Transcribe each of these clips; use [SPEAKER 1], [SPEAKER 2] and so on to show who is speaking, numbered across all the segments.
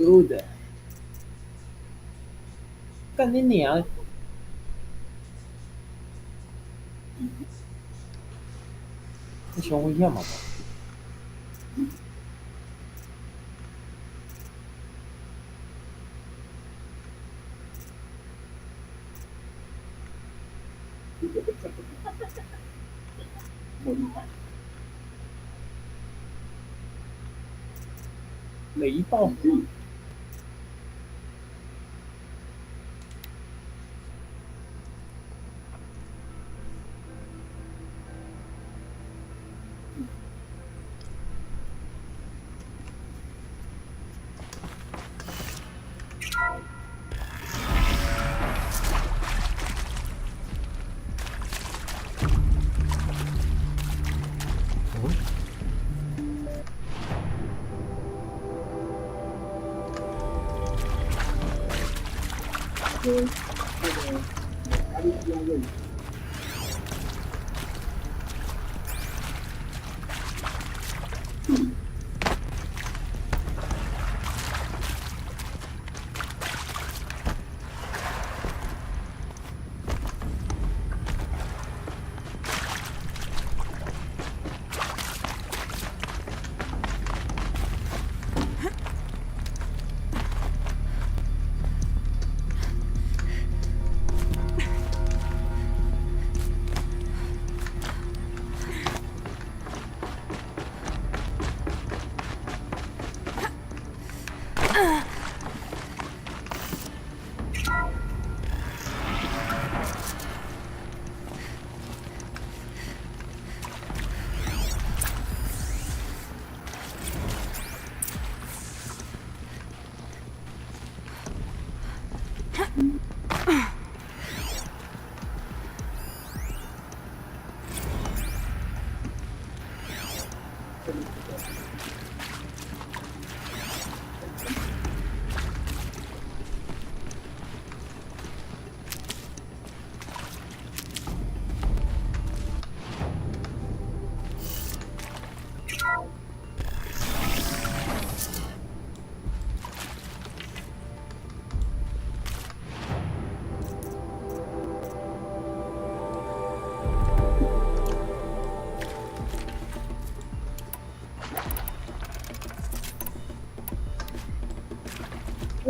[SPEAKER 1] good。干你娘！你伤危险嘛？雷暴。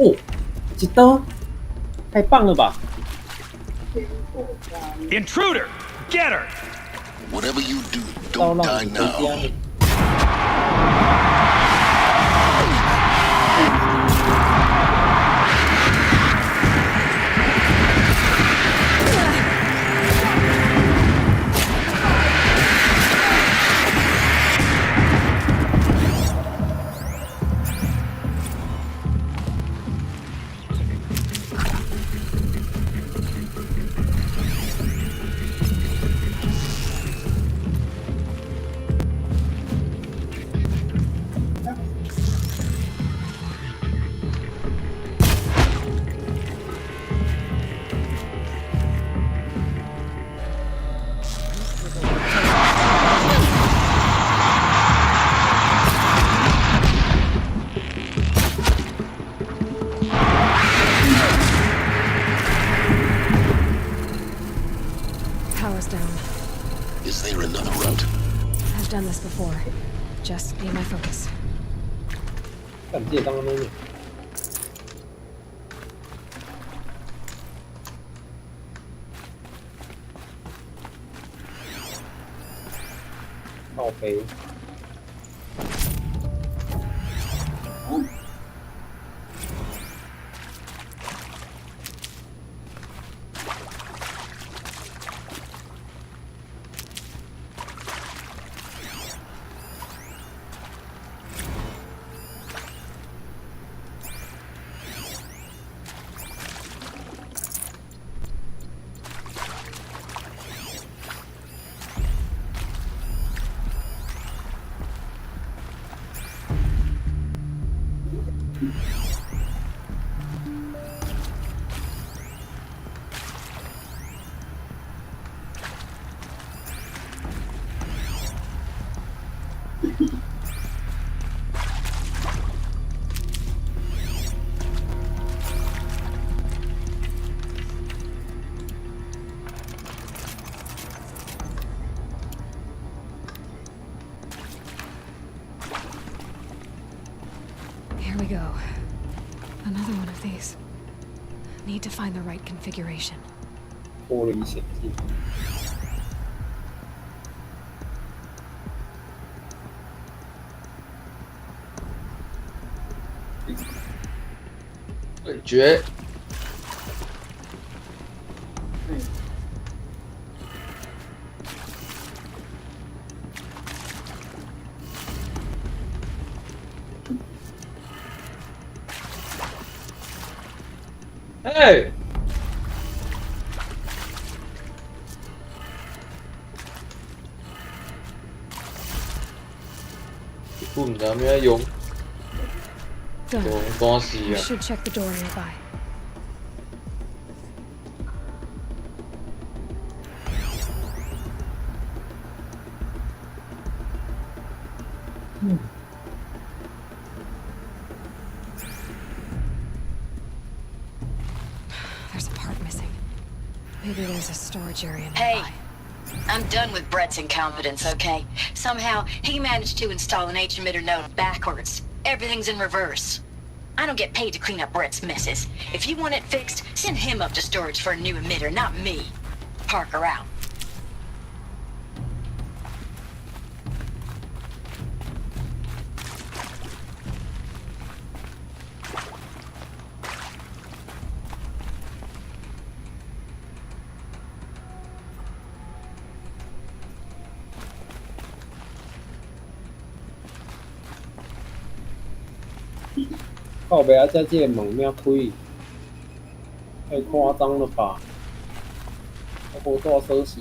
[SPEAKER 1] 哦，一刀，太棒了吧
[SPEAKER 2] Intruder! Get her!
[SPEAKER 3] Whatever you do,
[SPEAKER 1] 刀
[SPEAKER 3] don't
[SPEAKER 1] 让
[SPEAKER 3] die
[SPEAKER 1] 你回家
[SPEAKER 3] now.
[SPEAKER 1] 了。
[SPEAKER 4] Power's down.
[SPEAKER 3] Is there another route?
[SPEAKER 4] I've done this before. Just be my focus.
[SPEAKER 1] 干这当中的。靠背。
[SPEAKER 4] we go. Another one of these. Need to find the right configuration.
[SPEAKER 1] 脱离险境。
[SPEAKER 5] 对决。哎，不唔知有咩用，
[SPEAKER 4] Done.
[SPEAKER 5] 用關事
[SPEAKER 4] I
[SPEAKER 5] 啊！
[SPEAKER 4] should check the door nearby. There's a part missing. Maybe there's a storage area nearby.
[SPEAKER 6] Hey, I'm done with Brett's incompetence, okay? Somehow, he managed to install an H-emitter node backwards. Everything's in reverse. I don't get paid to clean up Brett's messes. If you want it fixed, send him up to storage for a new emitter, not me. Parker out.
[SPEAKER 1] "靠北啊，在这个门面开，太夸张了吧？我无多少息。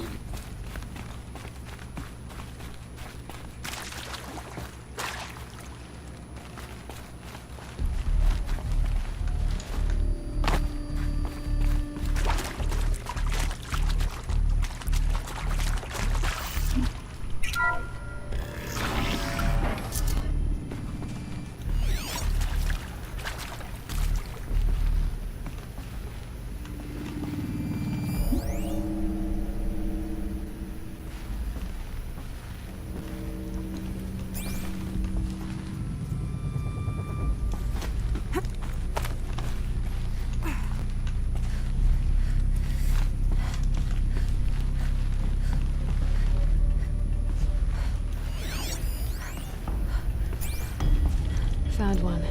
[SPEAKER 4] Found one.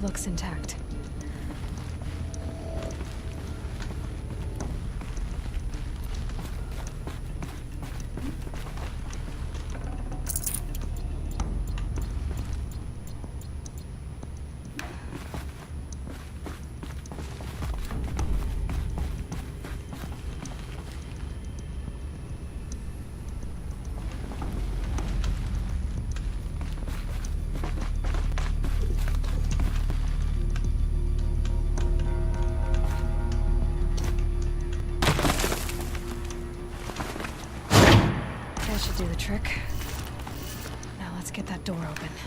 [SPEAKER 4] Looks intact. That should do the trick. Now let's get that door open.
[SPEAKER 1] "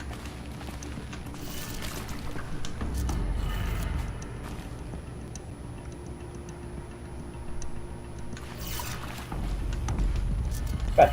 [SPEAKER 1] 干，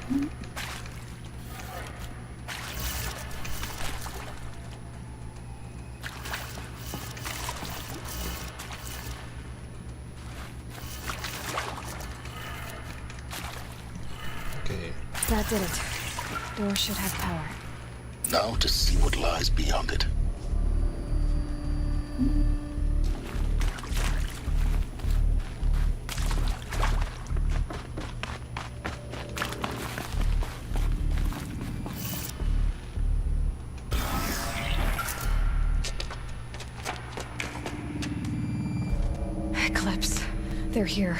[SPEAKER 5] OK，
[SPEAKER 4] That did it. Door should have power.
[SPEAKER 3] Now to see what lies beyond it.
[SPEAKER 4] Eclipse. They're here.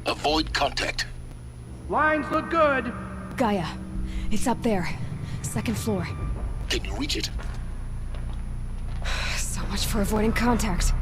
[SPEAKER 3] Avoid contact.
[SPEAKER 2] Lines look good.
[SPEAKER 4] Gaia. It's up there. Second floor.
[SPEAKER 3] Can you reach it?
[SPEAKER 4] So much for avoiding contact.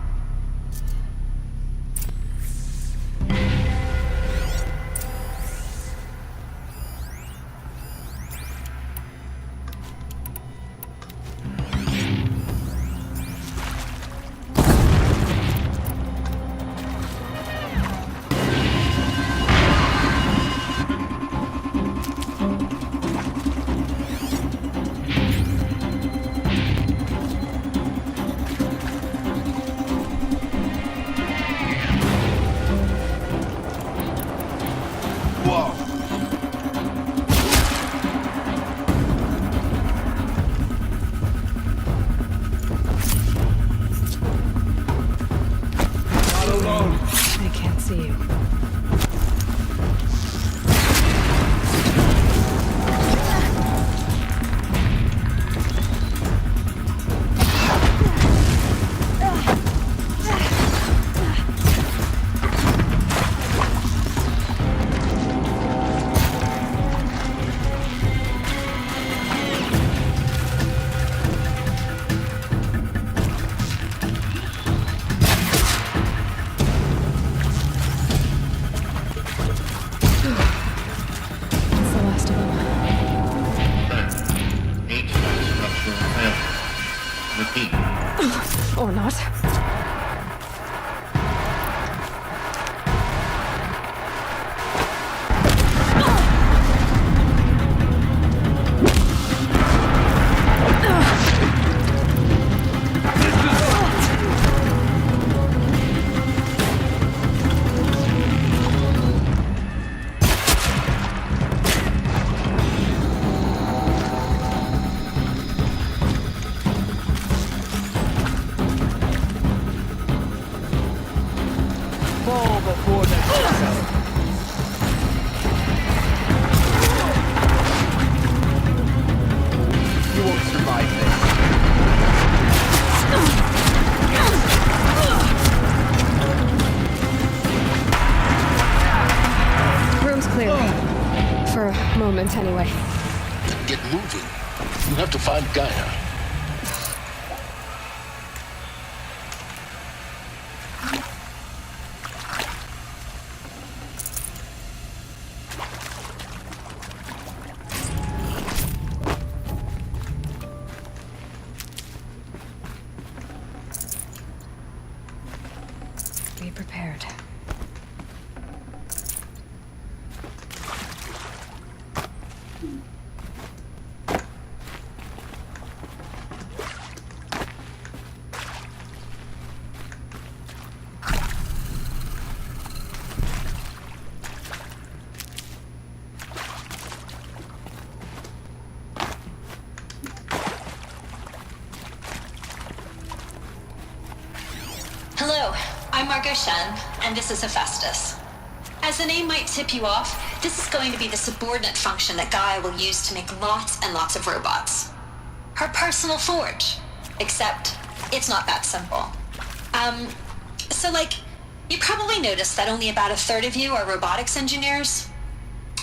[SPEAKER 4] I can't see you. That's the last of them.
[SPEAKER 7] HVAC structural failure. Repeat.
[SPEAKER 4] Or not.
[SPEAKER 2] Fall before the shadow. You won't survive this.
[SPEAKER 4] Room's clear. For a moment, anyway.
[SPEAKER 3] Then get moving. You have to find Gaia.
[SPEAKER 4] Be prepared.
[SPEAKER 6] Hello, I'm Margot Shen, and this is Hephaestus. As the name might tip you off, this is going to be the subordinate function that Gaia will use to make lots and lots of robots. Her personal forge. Except, it's not that simple. You probably noticed that only about a third of you are robotics engineers.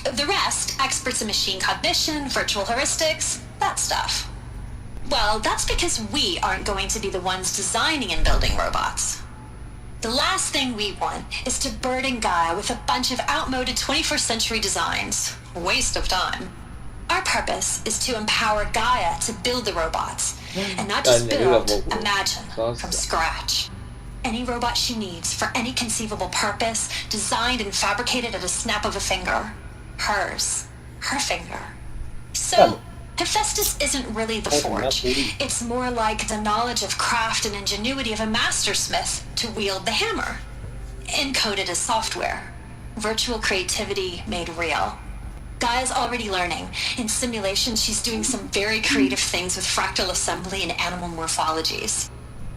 [SPEAKER 6] The rest, experts in machine cognition, virtual heuristics, that stuff. Well, that's because we aren't going to be the ones designing and building robots. The last thing we want is to burden Gaia with a bunch of outmoded 21st century designs. Waste of time. Our purpose is to empower Gaia to build the robots, and not just build, imagine, from scratch. Any robot she needs for any conceivable purpose, designed and fabricated at a snap of a finger. Hers. her finger. So, Hephaestus isn't really the forge. It's more like the knowledge of craft and ingenuity of a mastersmith to wield the hammer. Encoded as software. Virtual creativity made real. Gaia's already learning. In simulation, she's doing some very creative things with fractal assembly and animal morphologies.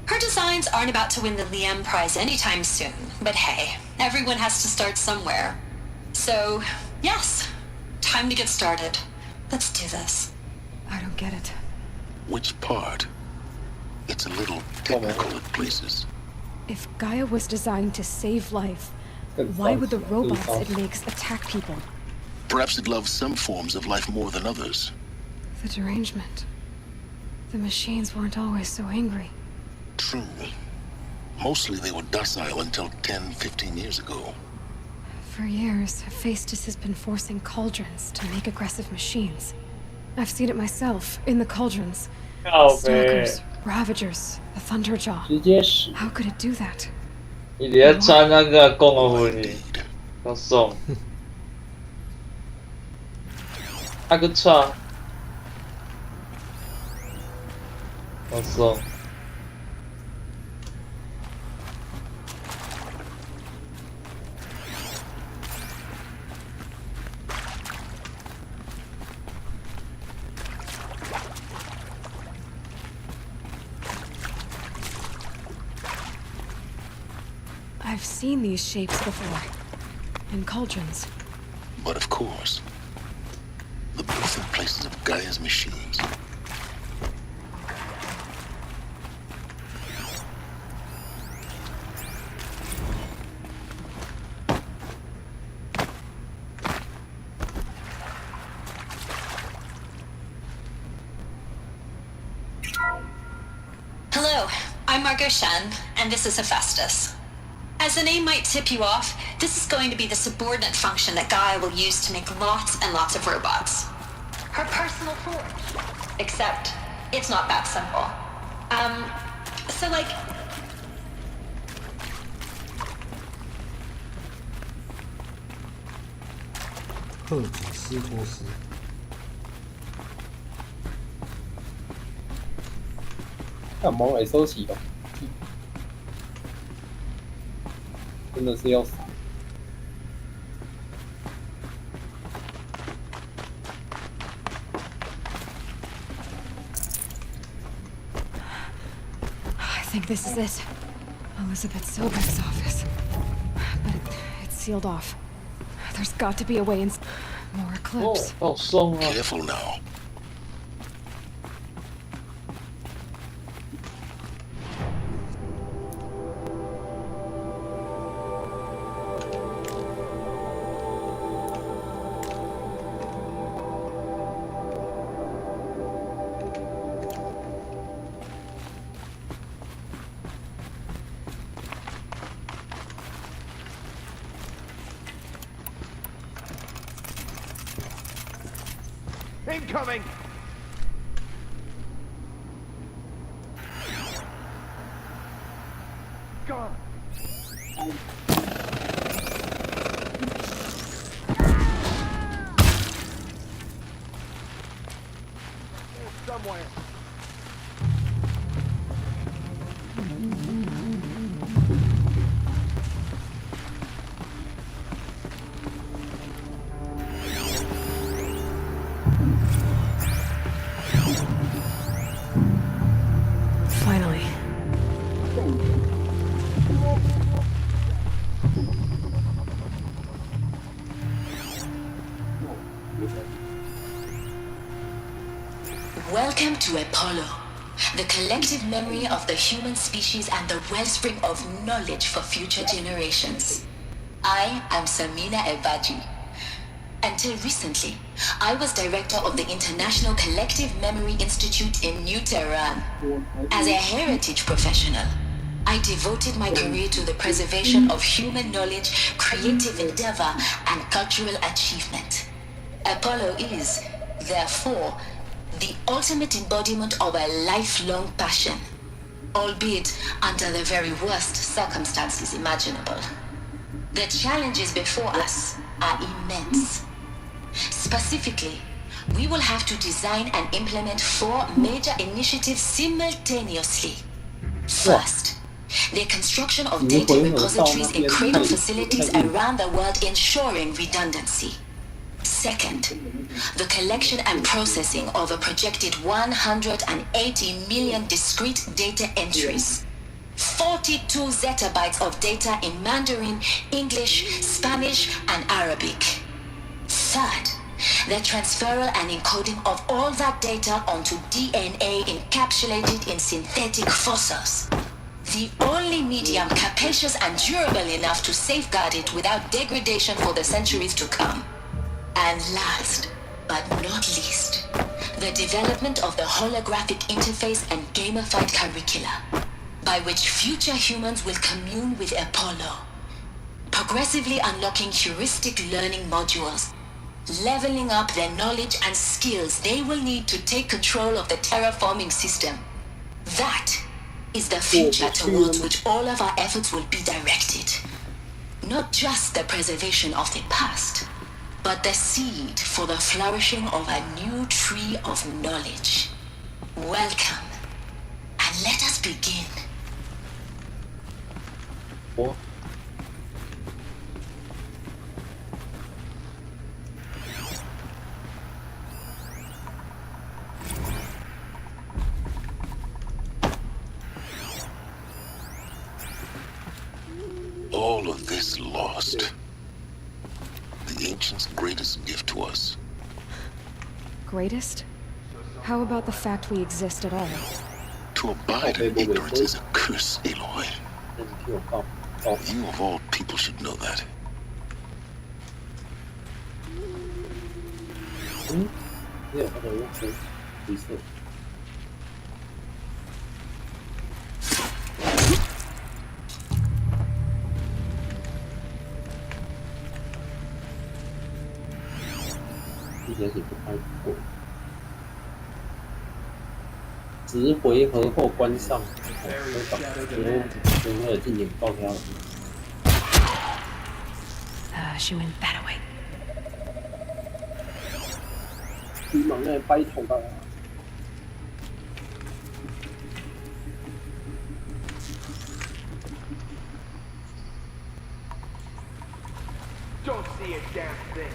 [SPEAKER 6] Her designs aren't about to win the Liam Prize anytime soon, but hey, everyone has to start somewhere. So, yes, time to get started. Let's do this.
[SPEAKER 4] I don't get it.
[SPEAKER 3] Which part? It's a little technical at places.
[SPEAKER 4] If Gaia was designed to save life, why would the robots it makes attack people?
[SPEAKER 3] Perhaps it loves some forms of life more than others.
[SPEAKER 4] The derangement. The machines weren't always so angry.
[SPEAKER 3] True. Mostly they were docile until 10, 15 years ago.
[SPEAKER 4] For years, Hephaestus has been forcing cauldrons to make aggressive machines. I've seen it myself, in the cauldrons. Stalkers, Ravagers, the Thunderjaw.
[SPEAKER 1] 直接死。
[SPEAKER 4] How could it do that?
[SPEAKER 8] 伊伫遐参咱个讲个问题，
[SPEAKER 3] Indeed.
[SPEAKER 8] 较爽。啊个吵，较爽。
[SPEAKER 4] I've seen these shapes before. In cauldrons.
[SPEAKER 3] But of course, the birthing places of Gaia's machines.
[SPEAKER 6] Hello, I'm Margot Shen, and this is Hephaestus. As the name might tip you off, this is going to be the subordinate function that Gaia will use to make lots and lots of robots. Her personal forge. Except, it's not that simple. So like...
[SPEAKER 5] 赫吉斯托斯。
[SPEAKER 1] 干嘛来收起哦？真的是要死。
[SPEAKER 4] I think this is it. Elizabeth Sobek's office. But it's sealed off. There's got to be a way in... More
[SPEAKER 8] 哦
[SPEAKER 4] clips.
[SPEAKER 8] 好爽啊！
[SPEAKER 3] Careful now.
[SPEAKER 2] Incoming! Gone. Somewhere.
[SPEAKER 4] Finally.
[SPEAKER 6] Welcome to Apollo, the collective memory of the human species and the wellspring of knowledge for future generations. I am Samina Ebaji. Until recently, I was director of the International Collective Memory Institute in New Tehran. As a heritage professional, I devoted my career to the preservation of human knowledge, creative endeavor, and cultural achievement. Apollo is, therefore, the ultimate embodiment of a lifelong passion, albeit under the very worst circumstances imaginable. The challenges before us are immense. Specifically, we will have to design and implement 4 major initiatives simultaneously. First, the construction of data repositories in cradle facilities around the world ensuring redundancy. Second, the collection and processing of a projected 180 million discrete data entries. 42 zettabytes of data in Mandarin, English, Spanish, and Arabic. Third, the transferal and encoding of all that data onto DNA encapsulated in synthetic fossils. The only medium capacious and durable enough to safeguard it without degradation for the centuries to come. And last, but not least, the development of the holographic interface and gamified curricula, by which future humans will commune with Apollo, progressively unlocking heuristic learning modules, leveling up their knowledge and skills they will need to take control of the terraforming system. That is the future towards which all of our efforts will be directed. Not just the preservation of the past, but the seed for the flourishing of a new tree of knowledge. Welcome, and let us begin.
[SPEAKER 8] Oh.
[SPEAKER 3] All of this lost. The ancients' greatest gift to us.
[SPEAKER 4] Greatest? How about the fact we exist at all?
[SPEAKER 3] To abide in ignorance is a curse, Aloy. You of all people should know that.10
[SPEAKER 1] 回合后关上，然后进行爆跳。
[SPEAKER 4] She went that way.
[SPEAKER 1] 急忙的掰头啊！
[SPEAKER 2] Don't see a damn thing.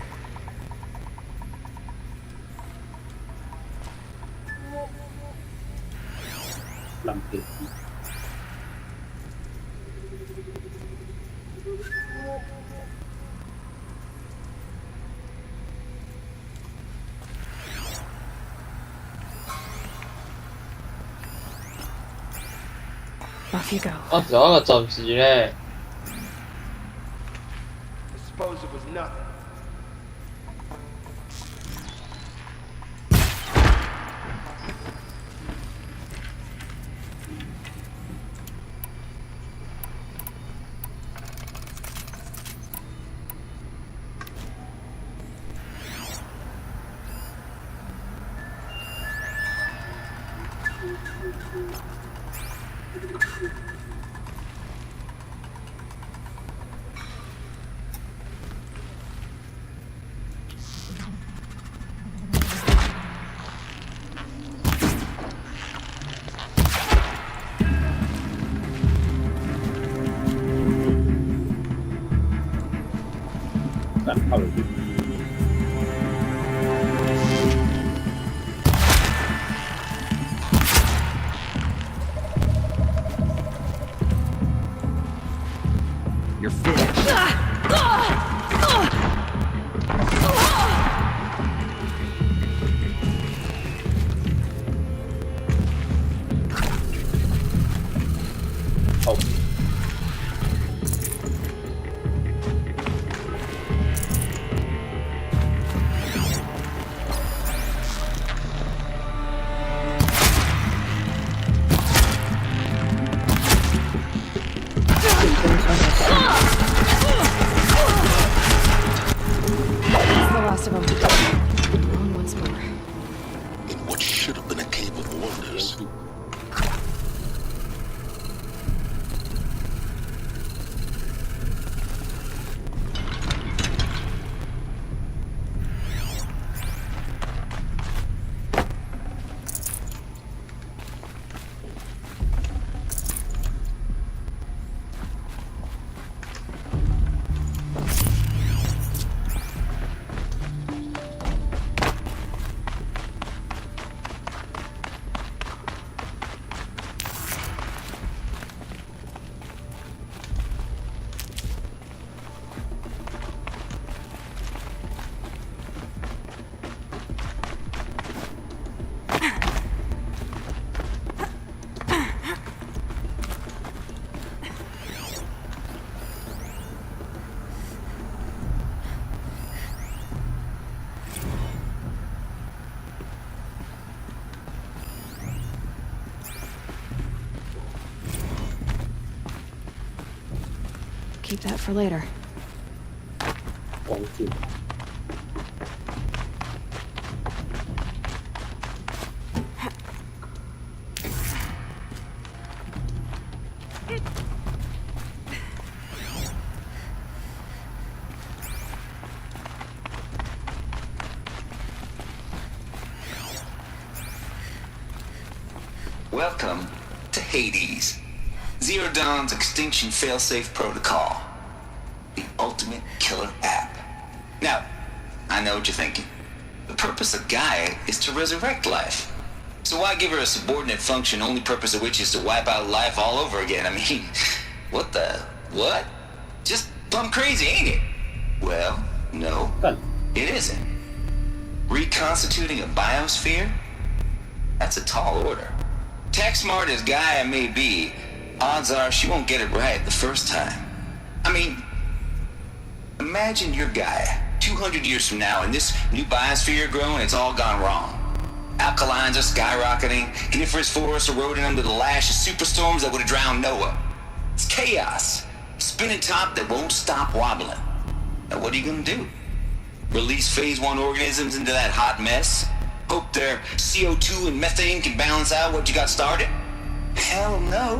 [SPEAKER 1] Làm việc gì?
[SPEAKER 4] Off you go.
[SPEAKER 8] 啊，仲有一個陣時咧，
[SPEAKER 2] I suppose it was nothing.
[SPEAKER 9] You're finished.
[SPEAKER 1] Oh.
[SPEAKER 4] keep that for later.
[SPEAKER 1] 王子。
[SPEAKER 3] Welcome to Hades, Zero Dawn's extinction failsafe protocol, the ultimate killer app. Now, I know what you're thinking. The purpose of Gaia is to resurrect life. So why give her a subordinate function, only purpose of which is to wipe out life all over again? I mean, what? Just plumb crazy, ain't it? Well, no, it isn't. Reconstituting a biosphere? That's a tall order. Tech smart as Gaia may be, odds are she won't get it right the first time. I mean, imagine you're Gaia, 200 years from now, and this new biosphere you're growing, it's all gone wrong. Alkalines are skyrocketing, coniferous forests eroding under the lash of superstorms that would have drowned Noah. It's chaos, spinning top that won't stop wobbling. Now what are you gonna do? Release phase 1 organisms into that hot mess? Hope their CO2 and methane can balance out what you got started? Hell no.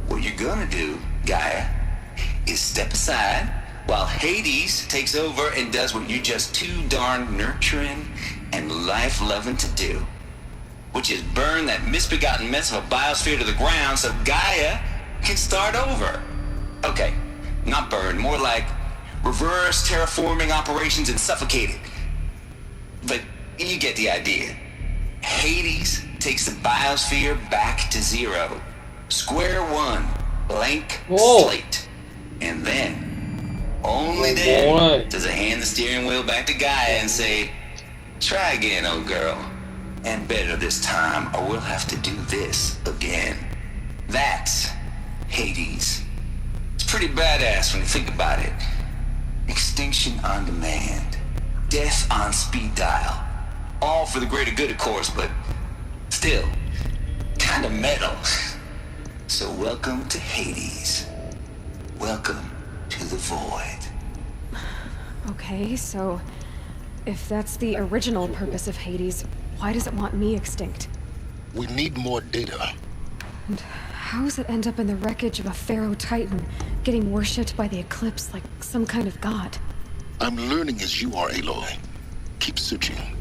[SPEAKER 3] What you're gonna do, Gaia, is step aside while Hades takes over and does what you're just too darn nurturing and life-loving to do, which is burn that misbegotten mess of a biosphere to the ground so Gaia can start over. Okay, not burn, more like reverse terraforming operations and suffocate it. But you get the idea. Hades takes the biosphere back to zero. Square one, blank slate. And then, only then, does it hand the steering wheel back to Gaia and say, try again, old girl. And better this time, or we'll have to do this again. That's Hades. It's pretty badass when you think about it. Extinction on demand. Death on speed dial. All for the greater good, of course, but still, kind of metal. So welcome to Hades. Welcome to the void.
[SPEAKER 4] Okay, so if that's the original purpose of Hades, why does it want me extinct?
[SPEAKER 3] We need more data.
[SPEAKER 4] And how does it end up in the wreckage of a Pharaoh Titan, getting worshipped by the Eclipse like some kind of god?
[SPEAKER 3] I'm learning as you are, Aloy. Keep searching.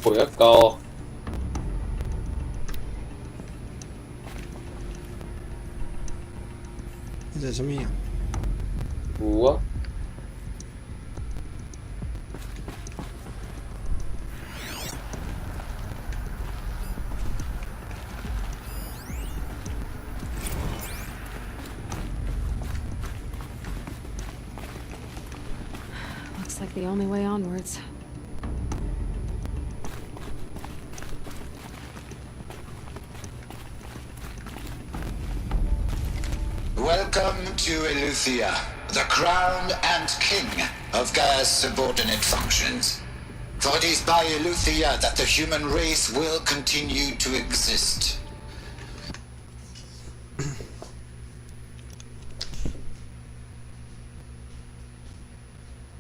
[SPEAKER 8] Ủa cô.
[SPEAKER 5] Bây giờ chấm gì à?
[SPEAKER 8] Ủa.
[SPEAKER 4] Looks like the only way onwards.
[SPEAKER 3] Welcome to Eleuthia, the crown and king of Gaia's subordinate functions. For it is by Eleuthia that the human race will continue to exist.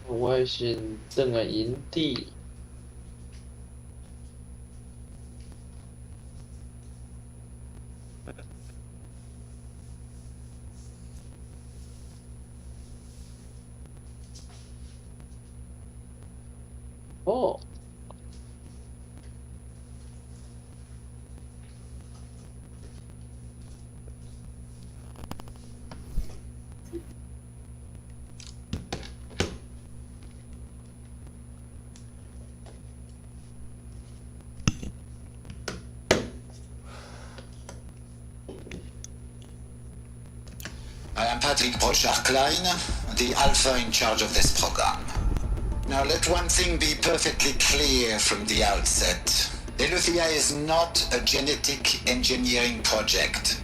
[SPEAKER 8] 外星这个营地。哦。
[SPEAKER 3] I am Patrick Brochard-Klein, the alpha in charge of this program. Now let one thing be perfectly clear from the outset. Eleuthia is not a genetic engineering project.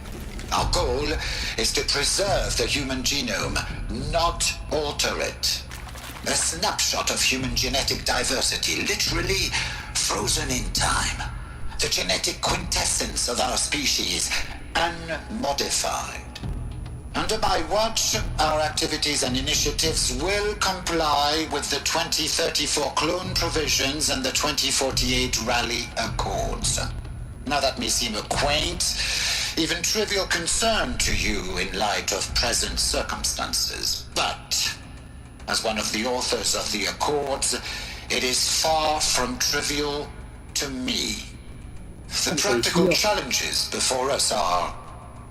[SPEAKER 3] Our goal is to preserve the human genome, not alter it. A snapshot of human genetic diversity, literally frozen in time. The genetic quintessence of our species, unmodified. Under my watch, our activities and initiatives will comply with the 2034 clone provisions and the 2048 Rally Accords. Now that may seem a quaint, even trivial concern to you in light of present circumstances, but as one of the authors of the Accords, it is far from trivial to me. The practical challenges before us are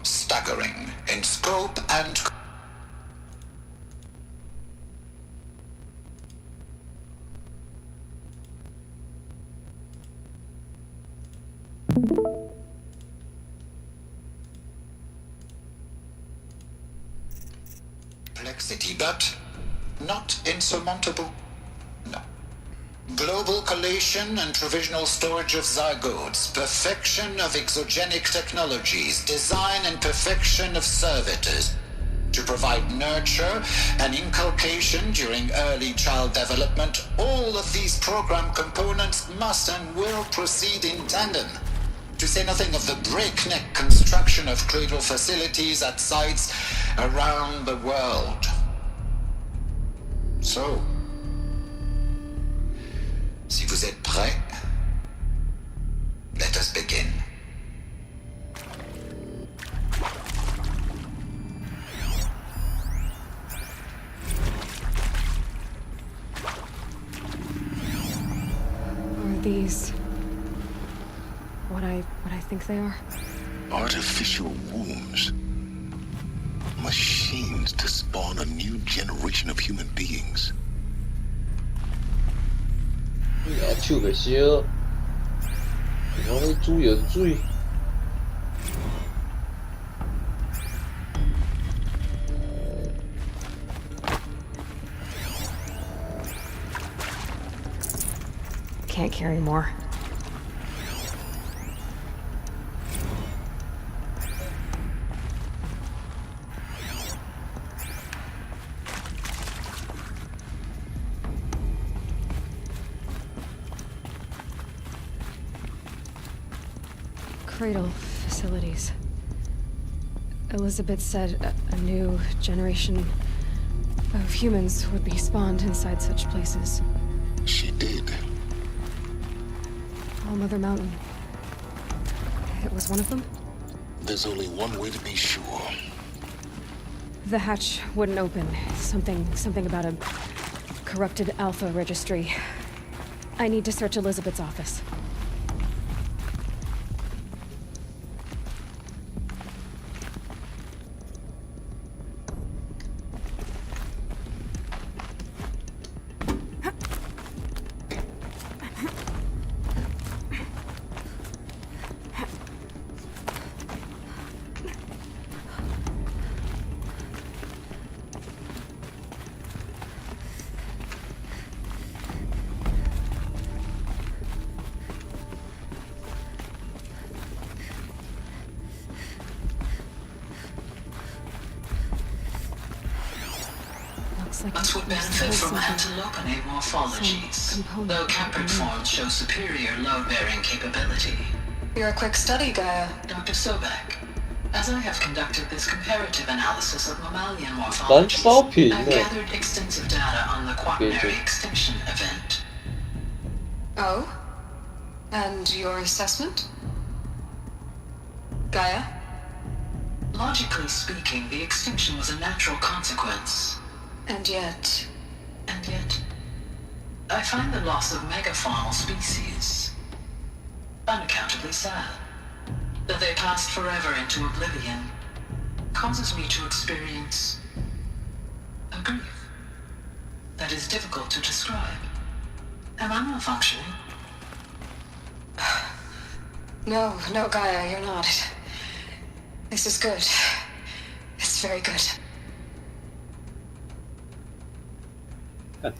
[SPEAKER 3] staggering in scope and complexity, but not insurmountable. No. Global collation and provisional storage of zygotes, perfection of exogenic technologies, design and perfection of servitors to provide nurture and inculcation during early child development. All of these program components must and will proceed in tandem. To say nothing of the breakneck construction of cradle facilities at sites around the world. So, si vous êtes prêts, let us begin.
[SPEAKER 4] Are these what I think they are?
[SPEAKER 10] Artificial wombs. Machines to spawn a new generation of human beings.
[SPEAKER 8] 你啊，手个烧，我咧煮药水。
[SPEAKER 4] Can't carry more. Cradle facilities. Elizabeth said a new generation of humans would be spawned inside such places.
[SPEAKER 10] She did.
[SPEAKER 4] All Mother Mountain. It was one of them?
[SPEAKER 10] There's only one way to be sure.
[SPEAKER 4] The hatch wouldn't open. Something about a corrupted alpha registry. I need to search Elizabeth's office.
[SPEAKER 3] Plants would benefit from antilopenate morphologies, though caprid forms show superior load-bearing capability.
[SPEAKER 4] You're a quick study, Gaia.
[SPEAKER 3] Dr. Sobek, as I have conducted this comparative analysis of mammalian morphologies, I've gathered extensive data on the quaternary extinction event.
[SPEAKER 4] Oh? And your assessment? Gaia?
[SPEAKER 3] Logically speaking, the extinction was a natural consequence.
[SPEAKER 4] And yet,
[SPEAKER 3] I find the loss of megafaunal species unaccountably sad. That they passed forever into oblivion causes me to experience a grief that is difficult to describe. Am I malfunctioning?
[SPEAKER 4] No, Gaia, you're not. This is good. It's very good.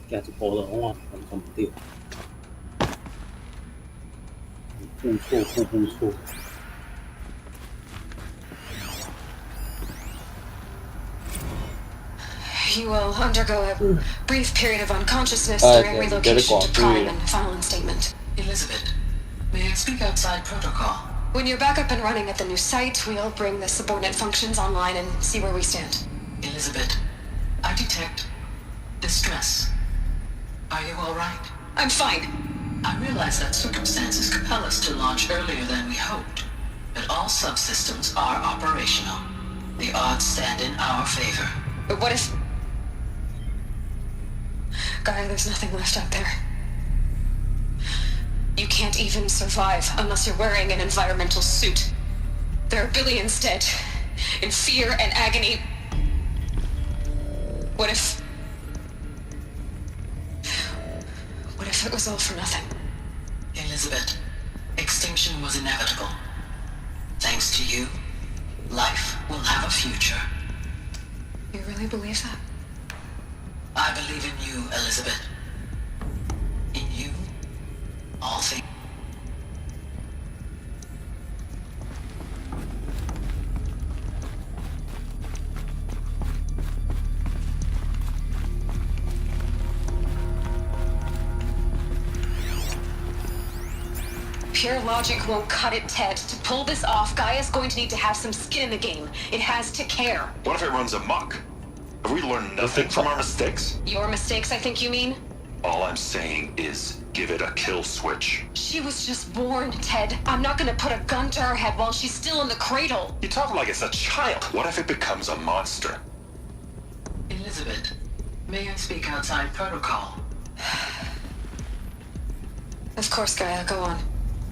[SPEAKER 1] แกจะ播了哇，很掉，不错。
[SPEAKER 4] You will undergo a brief period of unconsciousness
[SPEAKER 8] Ah,
[SPEAKER 4] during
[SPEAKER 8] okay.
[SPEAKER 4] relocation to
[SPEAKER 8] Get it
[SPEAKER 4] Prime
[SPEAKER 8] quiet.
[SPEAKER 4] and final instatement.
[SPEAKER 3] Elizabeth, may I speak outside protocol?
[SPEAKER 4] When you're back up and running at the new site, we'll bring the subordinate functions online and see where we stand.
[SPEAKER 3] Elizabeth, I detect distress. Are you all right?
[SPEAKER 4] I'm fine.
[SPEAKER 3] I realize that circumstances compel us to launch earlier than we hoped, but all subsystems are operational. The odds stand in our favor.
[SPEAKER 4] But what if... Gaia, there's nothing left out there. You can't even survive unless you're wearing an environmental suit. There are billions dead, in fear and agony. What if it was all for nothing?
[SPEAKER 3] Elizabeth, extinction was inevitable. Thanks to you, life will have a future.
[SPEAKER 4] You really believe that?
[SPEAKER 3] I believe in you, Elizabeth. In you, all things.
[SPEAKER 4] Pure logic won't cut it, Ted. To pull this off, Gaia's going to need to have some skin in the game. It has to care.
[SPEAKER 10] What if it runs amok? Have we learned nothing from our mistakes?
[SPEAKER 4] Your mistakes, I think you mean?
[SPEAKER 10] All I'm saying is give it a kill switch.
[SPEAKER 4] She was just born, Ted. I'm not gonna put a gun to her head while she's still in the cradle.
[SPEAKER 10] You talk like it's a child. What if it becomes a monster?
[SPEAKER 3] Elizabeth, may I speak outside protocol?
[SPEAKER 4] Of course, Gaia, go on.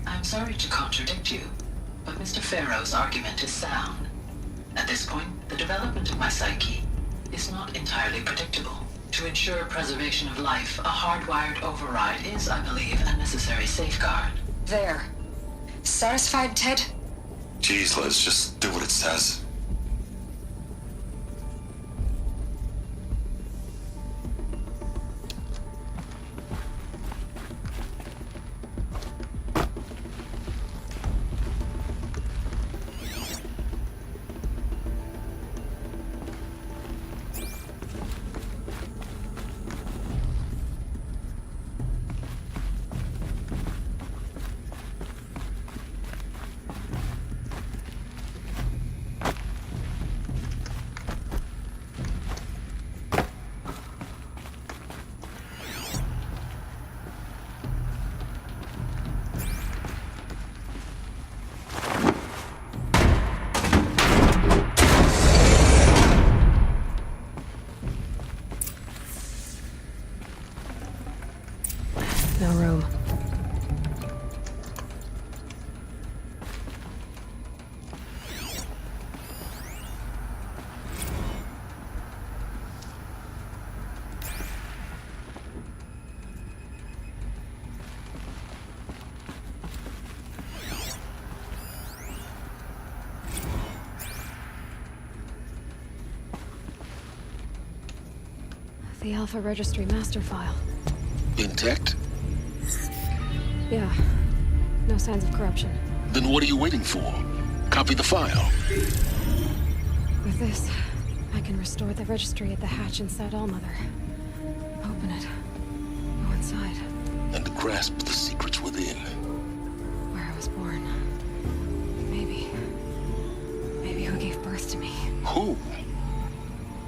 [SPEAKER 3] I'm sorry to contradict you, but Mr. Farrow's argument is sound. At this point, the development of my psyche is not entirely predictable. To ensure preservation of life, a hardwired override is, I believe, a necessary safeguard.
[SPEAKER 4] There. Satisfied, Ted?
[SPEAKER 10] Jeez, Liz, just do what it says.
[SPEAKER 4] No room. The Alpha Registry master file.
[SPEAKER 10] Intact?
[SPEAKER 4] Yeah. No signs of corruption.
[SPEAKER 10] Then what are you waiting for? Copy the file.
[SPEAKER 4] With this, I can restore the registry at the hatch inside Allmother. Open it. Go inside.
[SPEAKER 10] And grasp the secrets within.
[SPEAKER 4] Where I was born. Maybe who gave birth to me.
[SPEAKER 10] Who?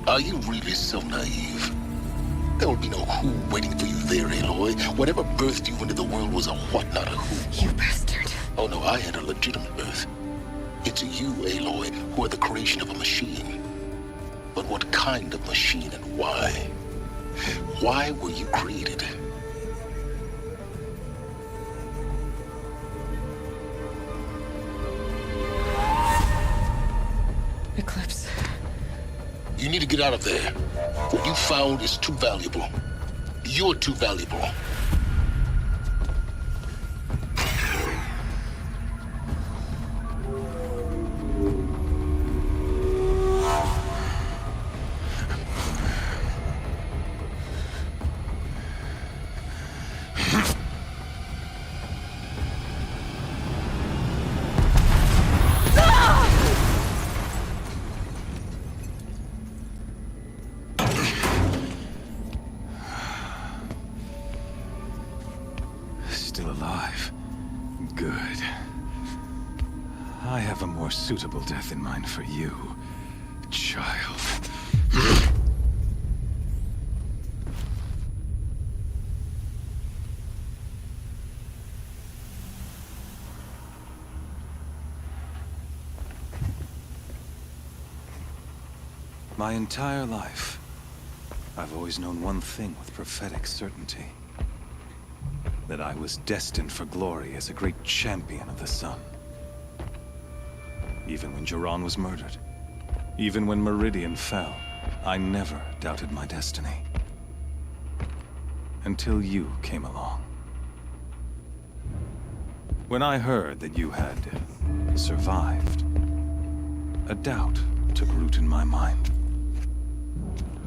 [SPEAKER 10] Are you really so naive? There will be no who waiting for you there, Aloy. Whatever birthed you into the world was a what, not a who.
[SPEAKER 4] You bastard.
[SPEAKER 10] Oh no, I had a legitimate birth. It's you, Aloy, who are the creation of a machine. But what kind of machine and why? Why were you created?
[SPEAKER 4] Eclipse.
[SPEAKER 10] You need to get out of there. What you found is too valuable. You're too valuable.
[SPEAKER 11] still alive. Good. I have a more suitable death in mind for you, child. My entire life, I've always known one thing with prophetic certainty. That I was destined for glory as a great champion of the sun. Even when Jiran was murdered, even when Meridian fell, I never doubted my destiny. Until you came along. When I heard that you had survived, a doubt took root in my mind.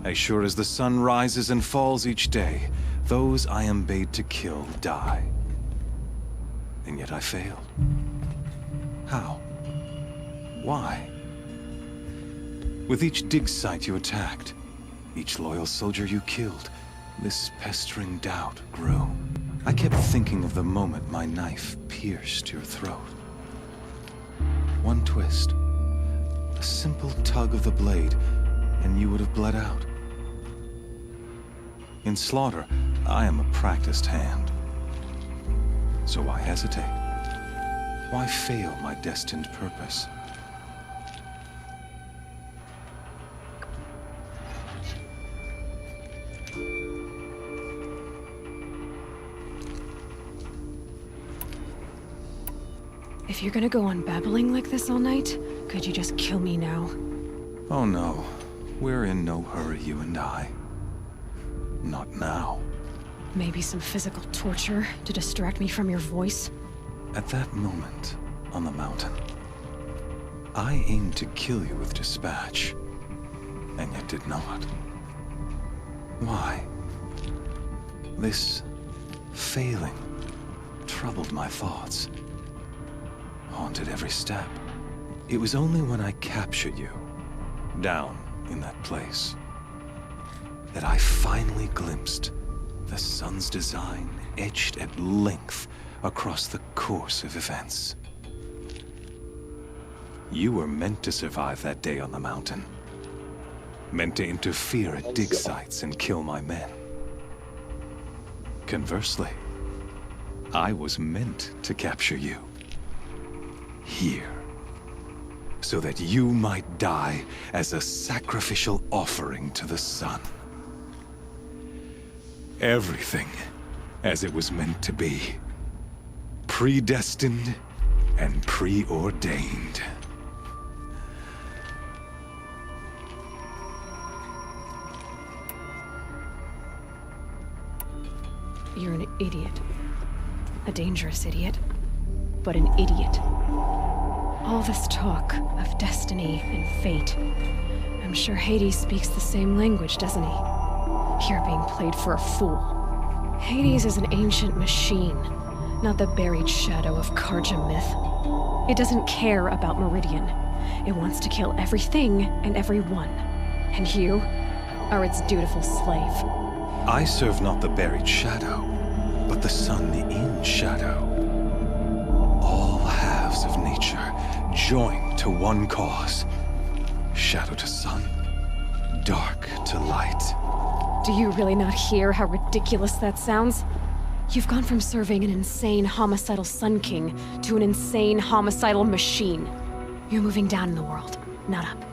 [SPEAKER 11] As sure as the sun rises and falls each day, those I am bade to kill die. And yet I failed. How? Why? With each dig site you attacked, each loyal soldier you killed, this pestering doubt grew. I kept thinking of the moment my knife pierced your throat. One twist, a simple tug of the blade, and you would have bled out. In slaughter, I am a practiced hand. So why hesitate? Why fail my destined purpose?
[SPEAKER 4] If you're gonna go on babbling like this all night, could you just kill me now?
[SPEAKER 11] Oh no, we're in no hurry, you and I. Not now.
[SPEAKER 4] Maybe some physical torture to distract me from your voice?
[SPEAKER 11] At that moment, on the mountain, I aimed to kill you with dispatch, and yet did not. Why? This failing troubled my thoughts, haunted every step. It was only when I captured you, down in that place, that I finally glimpsed the sun's design etched at length across the course of events. You were meant to survive that day on the mountain. Meant to interfere at dig sites and kill my men. Conversely, I was meant to capture you. Here. So that you might die as a sacrificial offering to the sun. Everything as it was meant to be. Predestined and preordained.
[SPEAKER 4] You're an idiot. A dangerous idiot. But an idiot. All this talk of destiny and fate. I'm sure Hades speaks the same language, doesn't he? You're being played for a fool. Hades is an ancient machine, not the buried shadow of Karja myth. It doesn't care about Meridian. It wants to kill everything and everyone. And you are its dutiful slave.
[SPEAKER 11] I serve not the buried shadow, but the sun in shadow. All halves of nature joined to one cause. Shadow to sun, dark to light.
[SPEAKER 4] Do you really not hear how ridiculous that sounds? You've gone from serving an insane homicidal Sun King to an insane homicidal machine. You're moving down in the world, not up.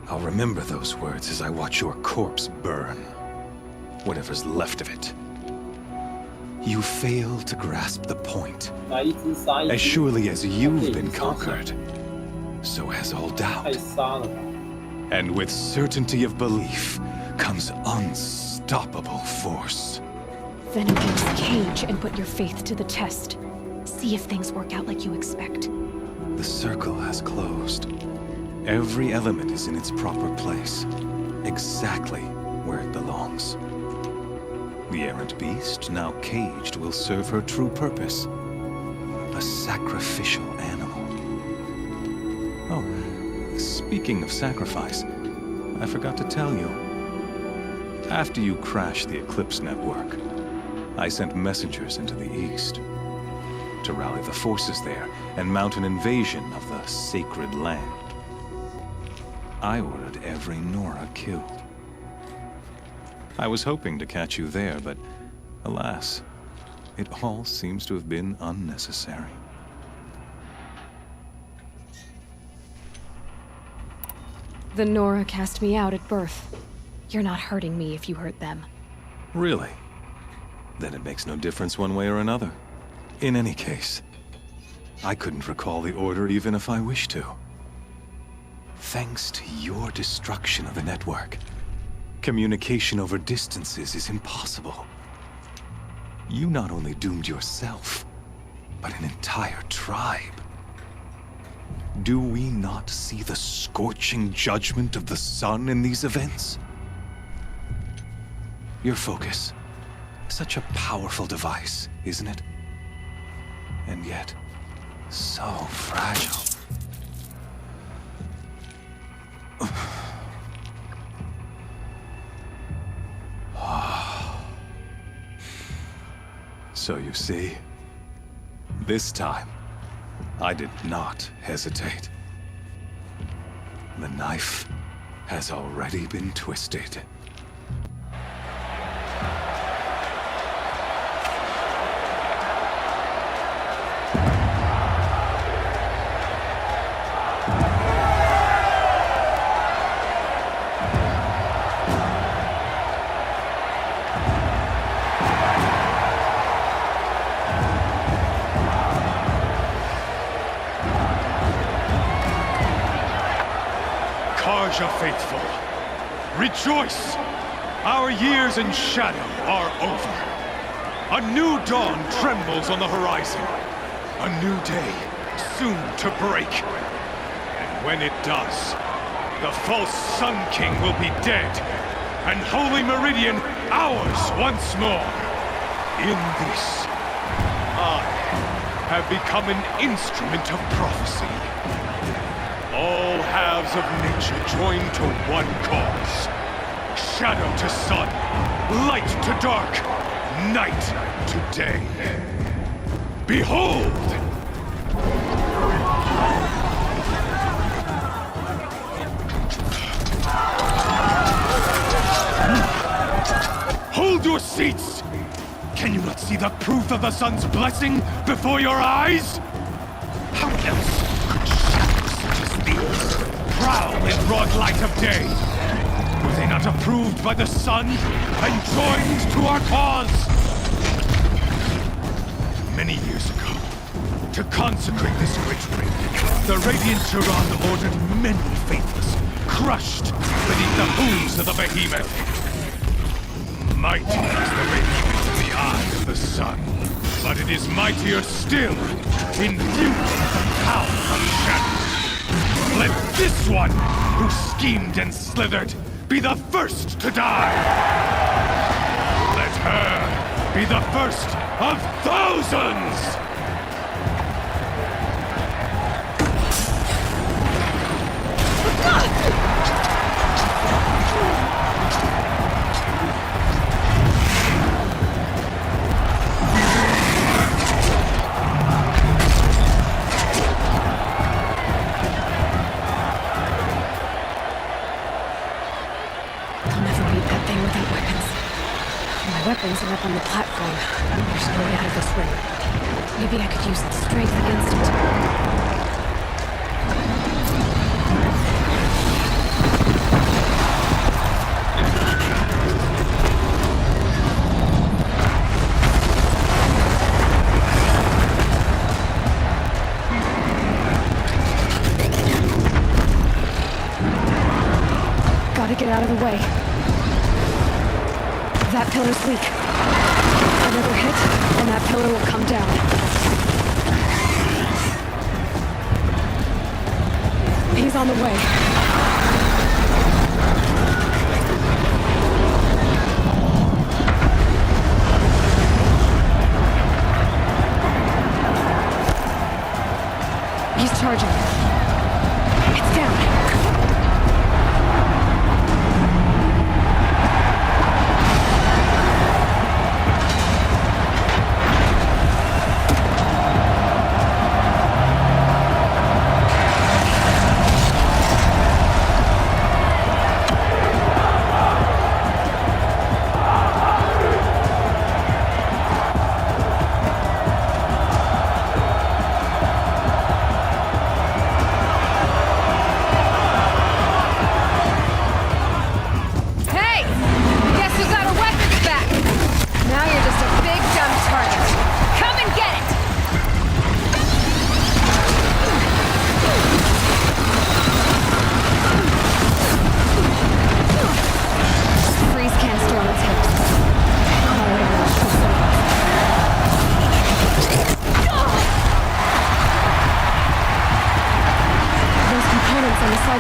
[SPEAKER 11] I'll remember those words as I watch your corpse burn. Whatever's left of it. You fail to grasp the point. As surely as you've been conquered, so has all doubt. And with certainty of belief comes unstoppable force.
[SPEAKER 4] Then engage the cage and put your faith to the test. See if things work out like you expect.
[SPEAKER 11] The circle has closed. Every element is in its proper place, exactly where it belongs. The errant beast, now caged, will serve her true purpose. A sacrificial animal. Oh, speaking of sacrifice, I forgot to tell you. After you crashed the Eclipse network, I sent messengers into the east to rally the forces there and mount an invasion of the sacred land. I ordered every Nora killed. I was hoping to catch you there, but alas, it all seems to have been unnecessary.
[SPEAKER 4] The Nora cast me out at birth. You're not hurting me if you hurt them.
[SPEAKER 11] Really? Then it makes no difference one way or another. In any case, I couldn't recall the order even if I wished to. Thanks to your destruction of the network, communication over distances is impossible. You not only doomed yourself, but an entire tribe. Do we not see the scorching judgment of the sun in these events? Your focus. Such a powerful device, isn't it? And yet, so fragile. So you see, this time, I did not hesitate. The knife has already been twisted.
[SPEAKER 12] Karja faithful, rejoice! Our years in shadow are over. A new dawn trembles on the horizon. A new day soon to break. And when it does, the false Sun King will be dead, and Holy Meridian ours once more. In this, I have become an instrument of prophecy. All halves of nature join to one cause. Shadow to sun, light to dark, night to day. Behold! Hold your seats! Can you not see the proof of the sun's blessing before your eyes? How else could shadows such as these prowl in broad light of day? Were they not approved by the sun and joined to our cause? Many years ago, to consecrate this great ring, the Radiant Turan ordered many faithless, crushed beneath the hooves of the behemoth. Mighty is the radiance in the eye of the sun, but it is mightier still, imbued with the power of shadow. Let this one, who schemed and slithered, be the first to die! Let her be the first of thousands!
[SPEAKER 4] Weapons are up on the platform. There's no way out of this ring. Maybe I could use its strength against it. Gotta get out of the way. That pillar's weak. Another hit, and that pillar will come down. He's on the way. He's charging. It's down.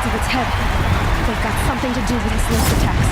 [SPEAKER 4] of its head. They've got something to do with his list attacks.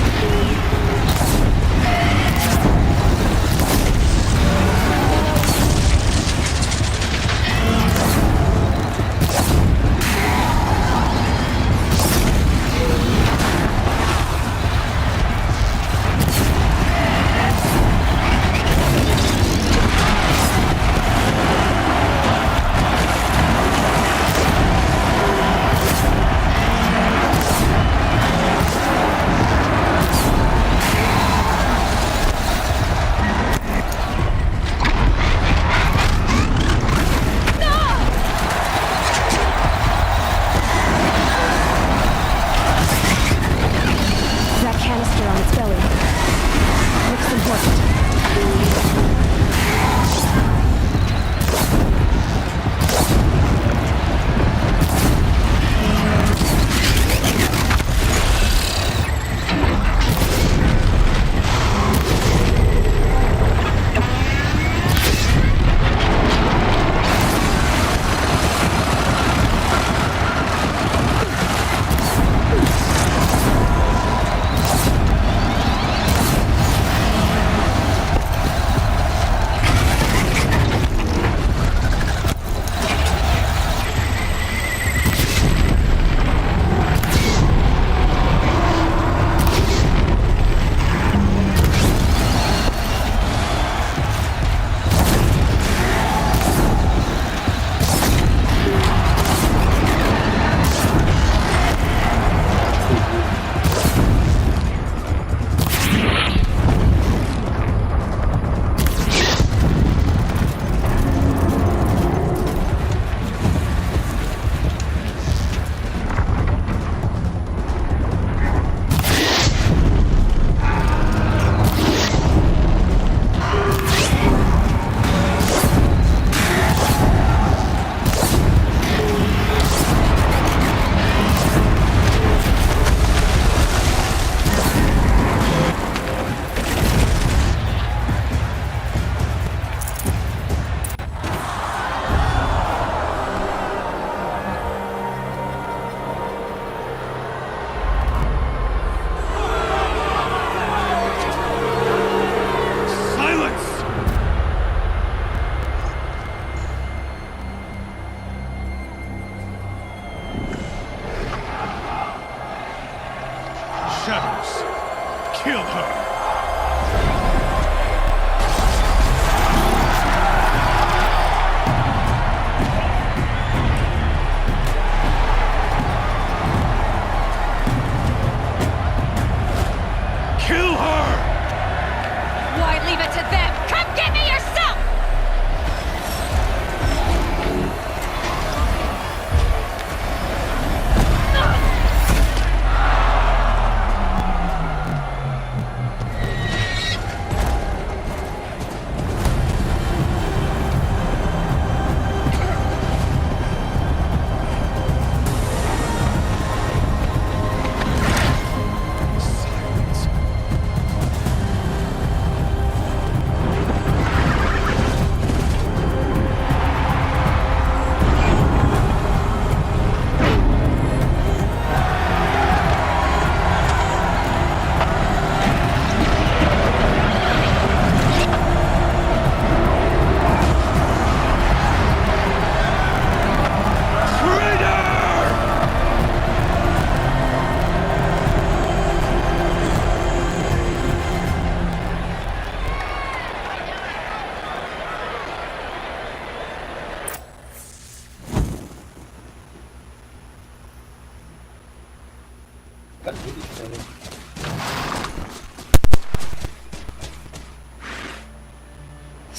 [SPEAKER 12] Shadows, kill her!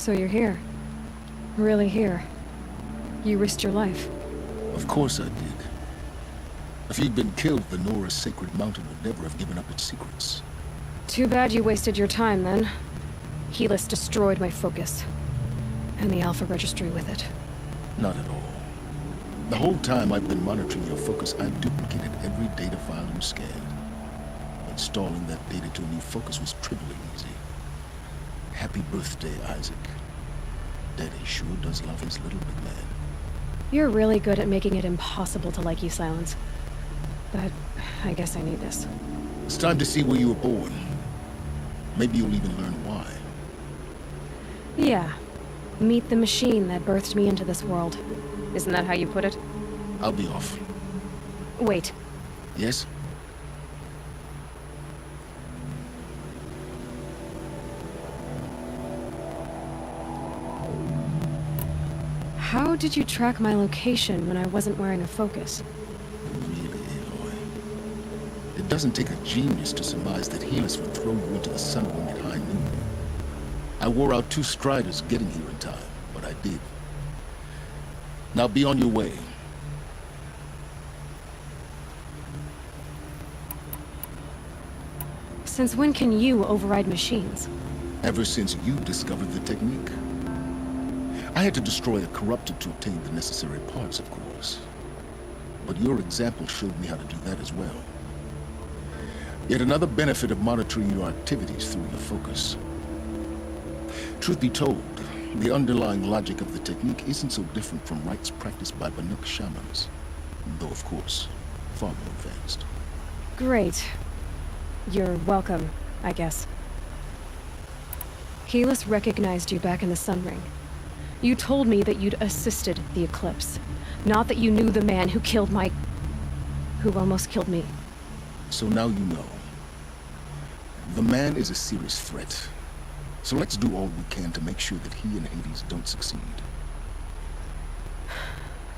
[SPEAKER 4] So you're here. Really here. You risked your life.
[SPEAKER 10] Of course I did. If he'd been killed, the Nora's sacred mountain would never have given up its secrets.
[SPEAKER 4] Too bad you wasted your time, then. Helis destroyed my focus. And the Alpha Registry with it.
[SPEAKER 10] Not at all. The whole time I've been monitoring your focus, I've duplicated every data file you scanned. Installing that data to a new focus was trivially easy. Happy birthday, Isaac. Daddy sure does love his little big man.
[SPEAKER 4] You're really good at making it impossible to like you, Silence. but I guess I need this.
[SPEAKER 10] It's time to see where you were born. Maybe you'll even learn why.
[SPEAKER 4] Yeah. Meet the machine that birthed me into this world. Isn't that how you put it?
[SPEAKER 10] I'll be off.
[SPEAKER 4] Wait.
[SPEAKER 10] Yes?
[SPEAKER 4] How did you track my location when I wasn't wearing a focus?
[SPEAKER 10] Really, Aloy. It doesn't take a genius to surmise that Helis would throw you into the sun wing at high noon. I wore out 2 striders getting here in time, but I did. Now be on your way.
[SPEAKER 4] Since when can you override machines?
[SPEAKER 10] Ever since you discovered the technique. I had to destroy a corrupted to obtain the necessary parts, of course. But your example showed me how to do that as well. Yet another benefit of monitoring your activities through your focus. Truth be told, the underlying logic of the technique isn't so different from rites practiced by Banuk shamans. Though, of course, far more advanced.
[SPEAKER 4] Great. You're welcome, I guess. Helis recognized you back in the Sun Ring. You told me that you'd assisted the eclipse. Not that you knew the man who killed who almost killed me.
[SPEAKER 10] So now you know. The man is a serious threat. So let's do all we can to make sure that he and Hades don't succeed.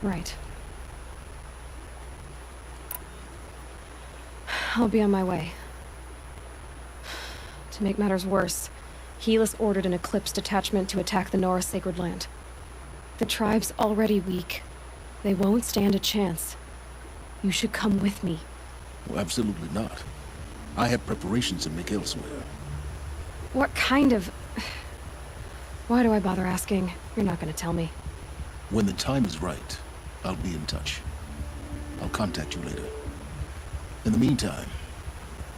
[SPEAKER 4] Right. I'll be on my way. To make matters worse, Helis ordered an Eclipse detachment to attack the Nora Sacred Land. The tribe's already weak. They won't stand a chance. You should come with me.
[SPEAKER 10] Well, absolutely not. I have preparations to make elsewhere.
[SPEAKER 4] What kind of... Why do I bother asking? You're not gonna tell me.
[SPEAKER 10] When the time is right, I'll be in touch. I'll contact you later. In the meantime,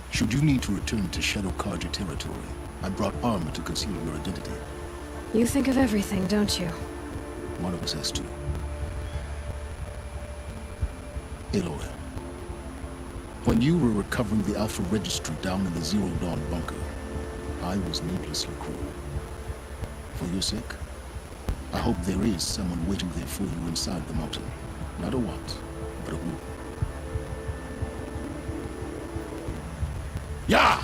[SPEAKER 10] should you need to return to Shadow Karja territory, I brought armor to conceal your identity.
[SPEAKER 4] You think of everything, don't you?
[SPEAKER 10] One of us has to. Aloy, when you were recovering the Alpha Registry down in the Zero Dawn bunker, I was needlessly cruel. For your sake, I hope there is someone waiting there for you inside the mountain. Not a what, but a who. Yeah!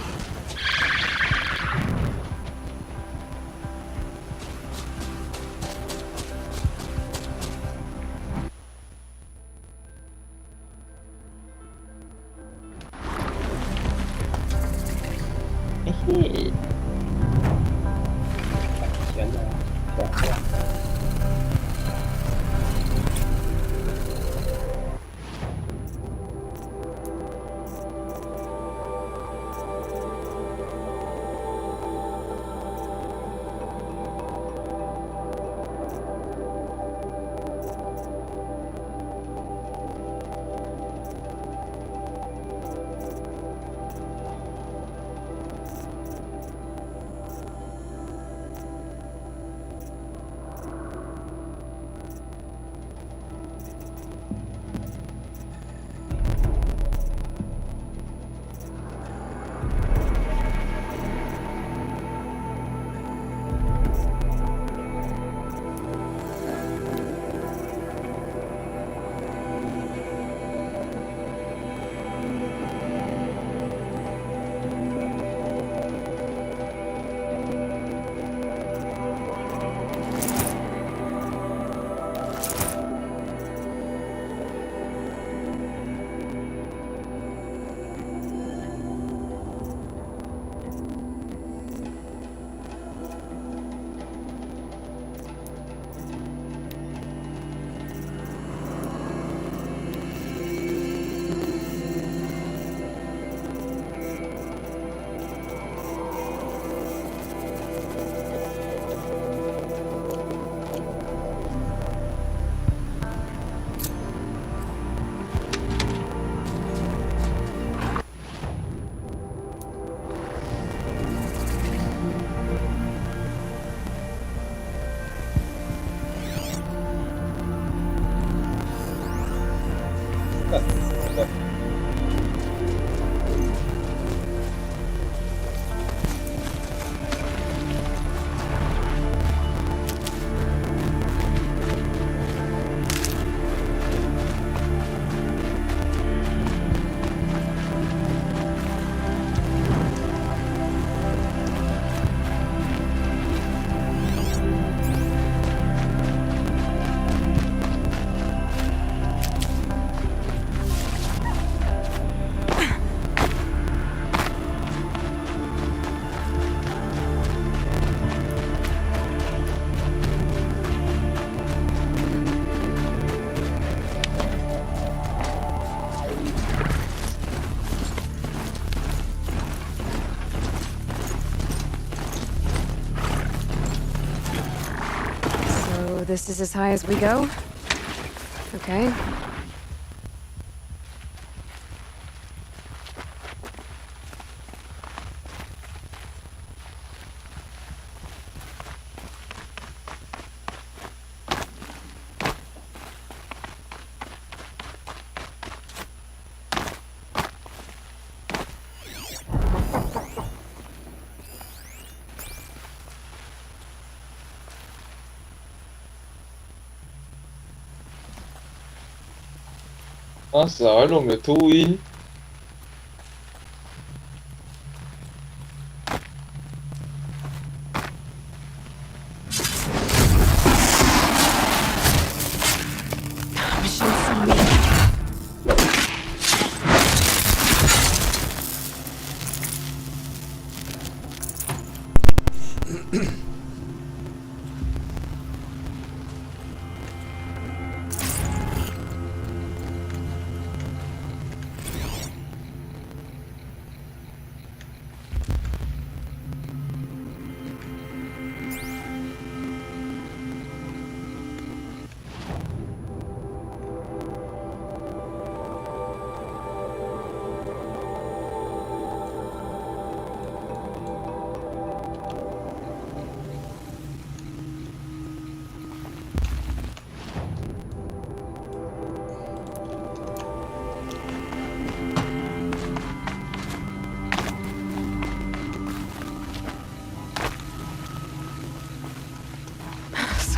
[SPEAKER 4] this is as high as we go? Okay.
[SPEAKER 8] 啊，少还弄个秃鹰。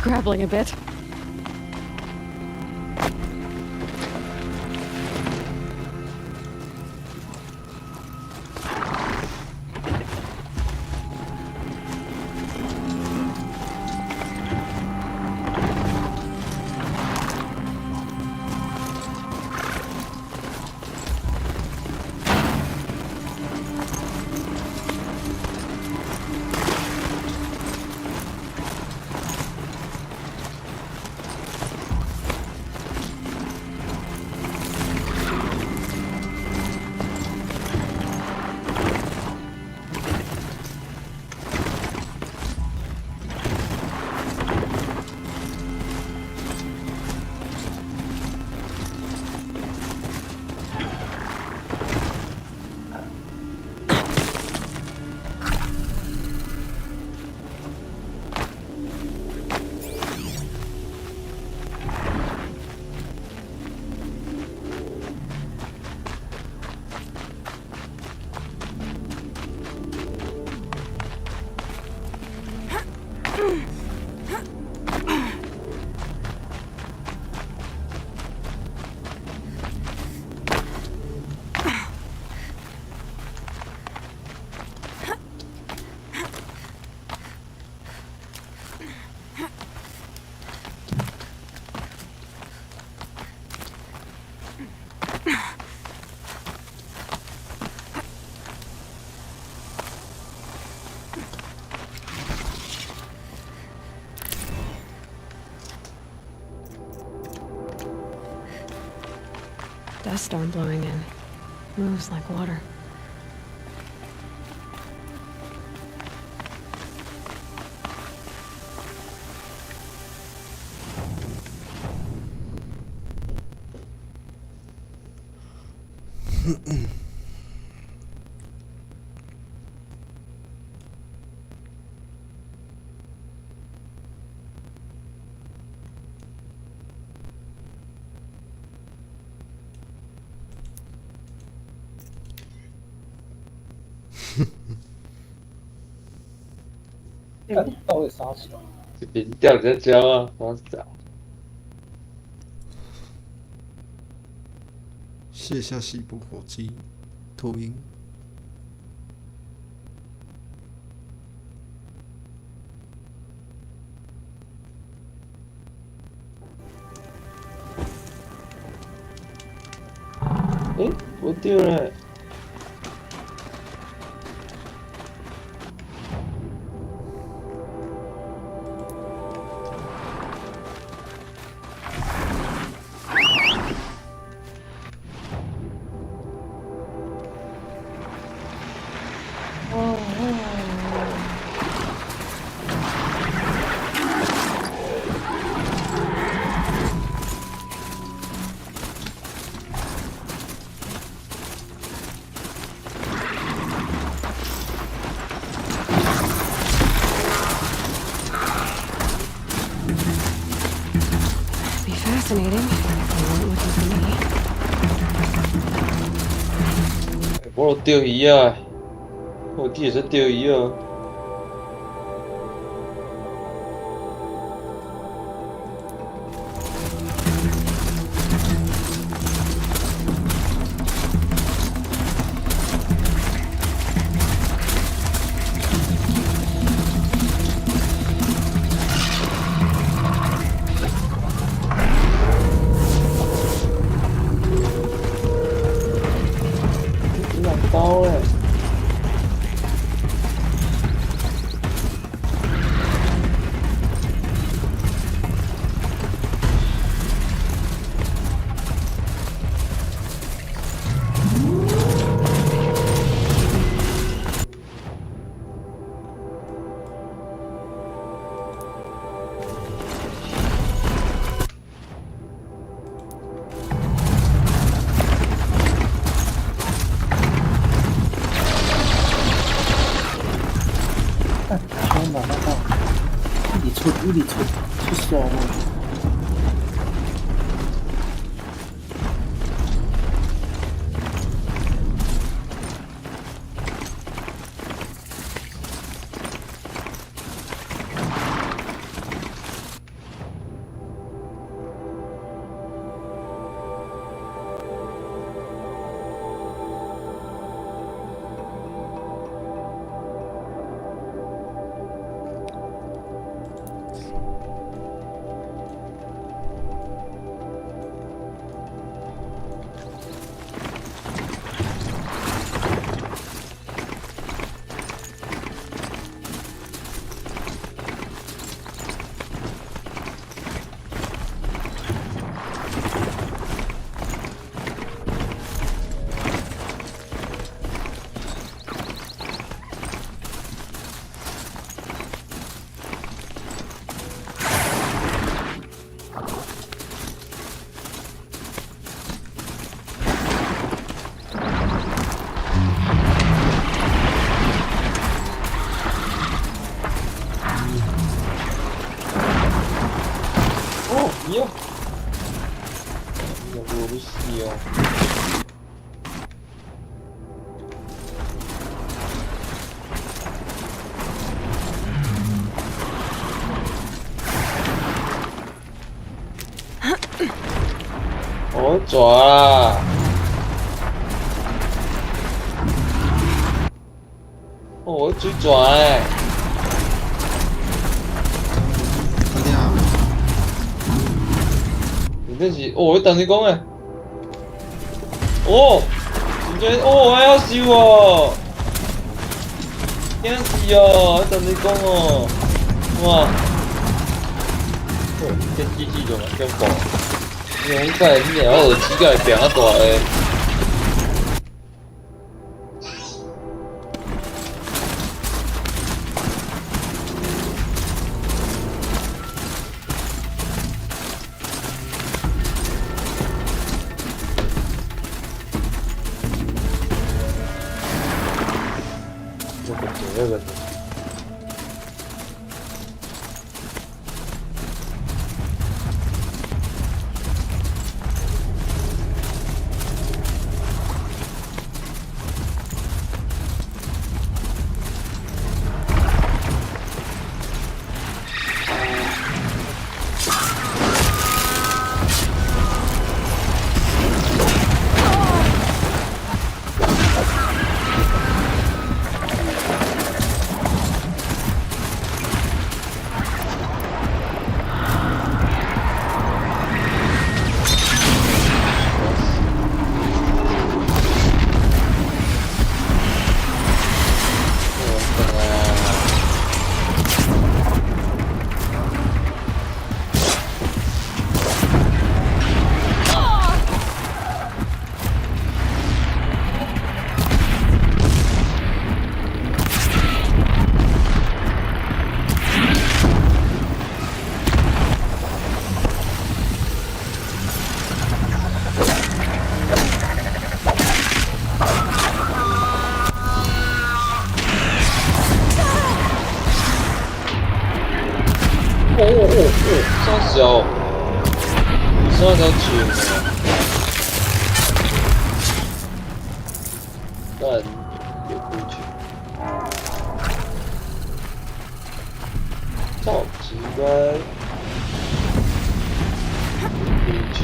[SPEAKER 8] Scrabbling a bit. Dust storm blowing in. Moves like water.
[SPEAKER 1] 到底啥小？
[SPEAKER 8] 这边掉人家胶啊，我操！
[SPEAKER 5] 卸下西部火鸡，秃鹰。
[SPEAKER 8] 诶，我丢了。
[SPEAKER 4] fascinating. They weren't looking for me.
[SPEAKER 8] 我有钓鱼啊！我弟也在钓鱼啊！刀哎！
[SPEAKER 1] 有啲出爽啊！哟，有不死哦！我抓啦！哦，我嘴抓哎！真是，哦，我等你讲诶，哦，真正，哦，还要收哦，惊死哦，我等你讲哦，哇，哦，这机器怎么这么大？你看你我耳机个变啊大诶。这个。哦，这么小，
[SPEAKER 8] 算都钱了，但也亏钱。超级乖，亏钱。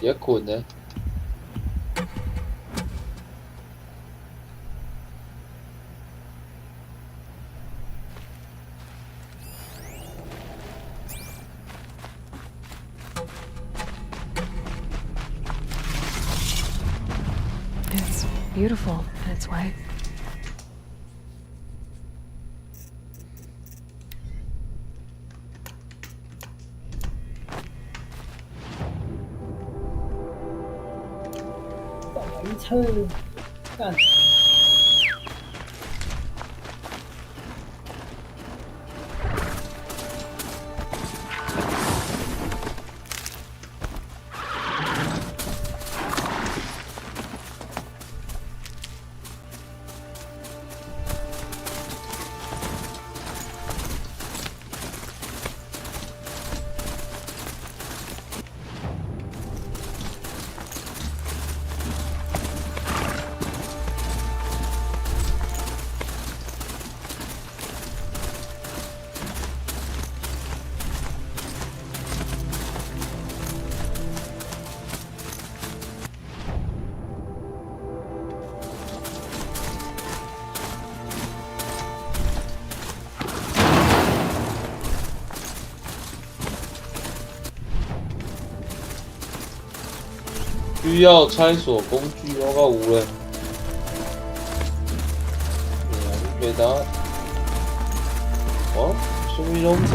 [SPEAKER 8] 也捆呢。
[SPEAKER 4] It's beautiful in its way.
[SPEAKER 1] 干。
[SPEAKER 8] 需要拆锁工具，我靠有嘞。没答。哦，什么拢做？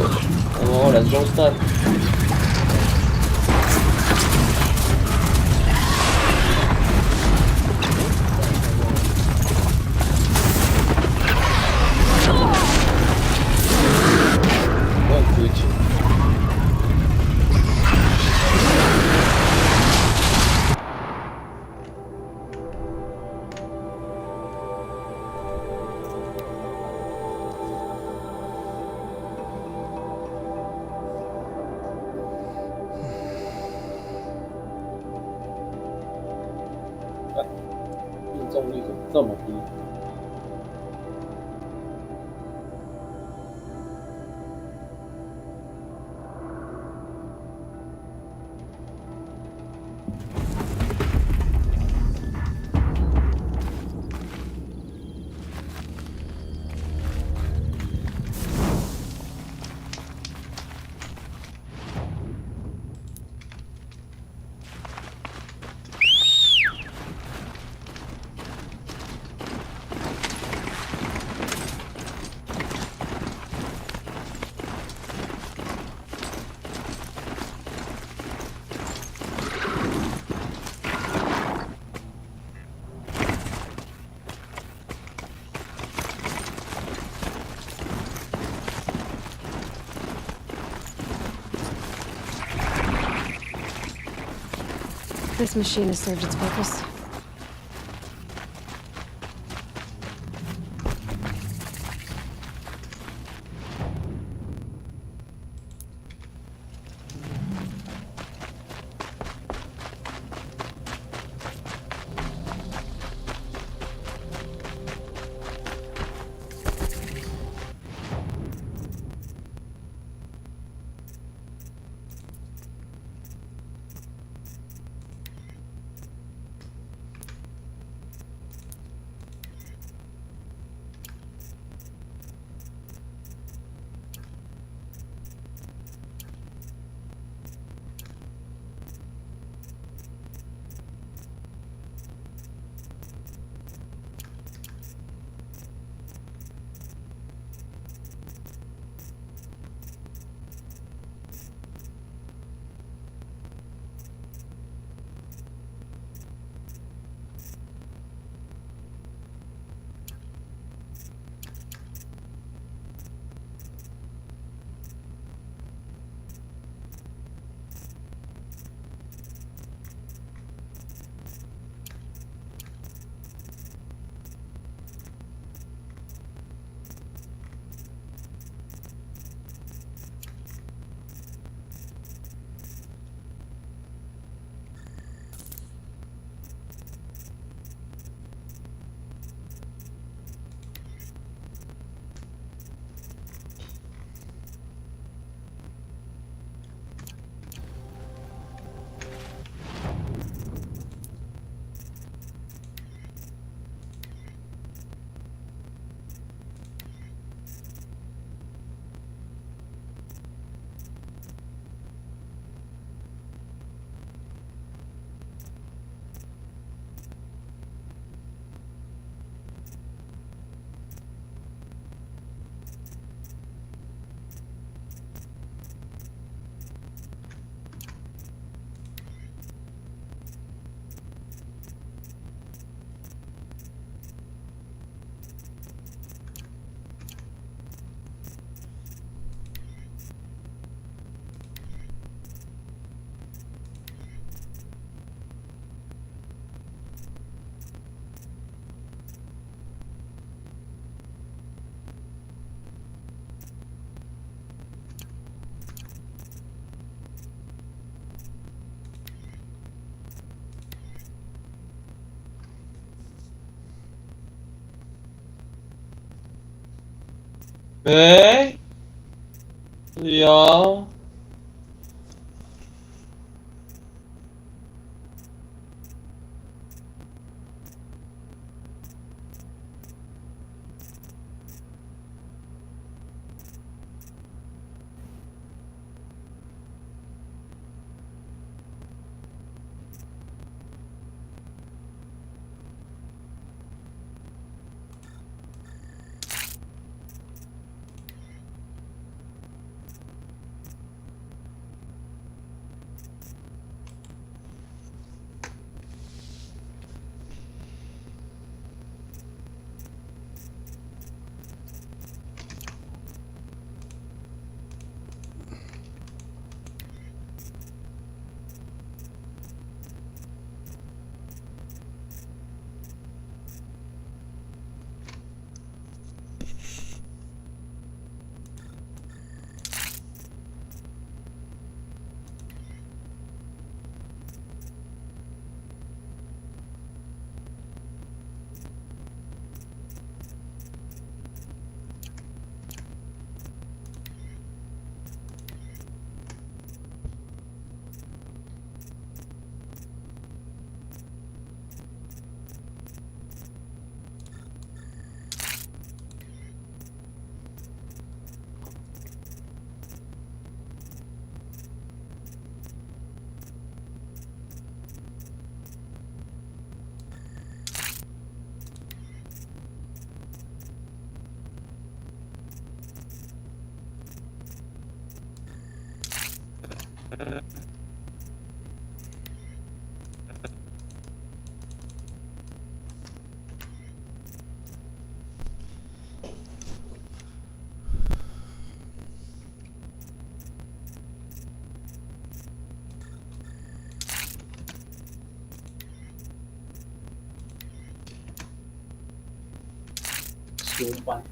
[SPEAKER 8] 我两中弹。我很亏钱。命中率怎么这么低？This
[SPEAKER 4] machine has served its purpose.
[SPEAKER 8] 哎，是呀。
[SPEAKER 1] 修班。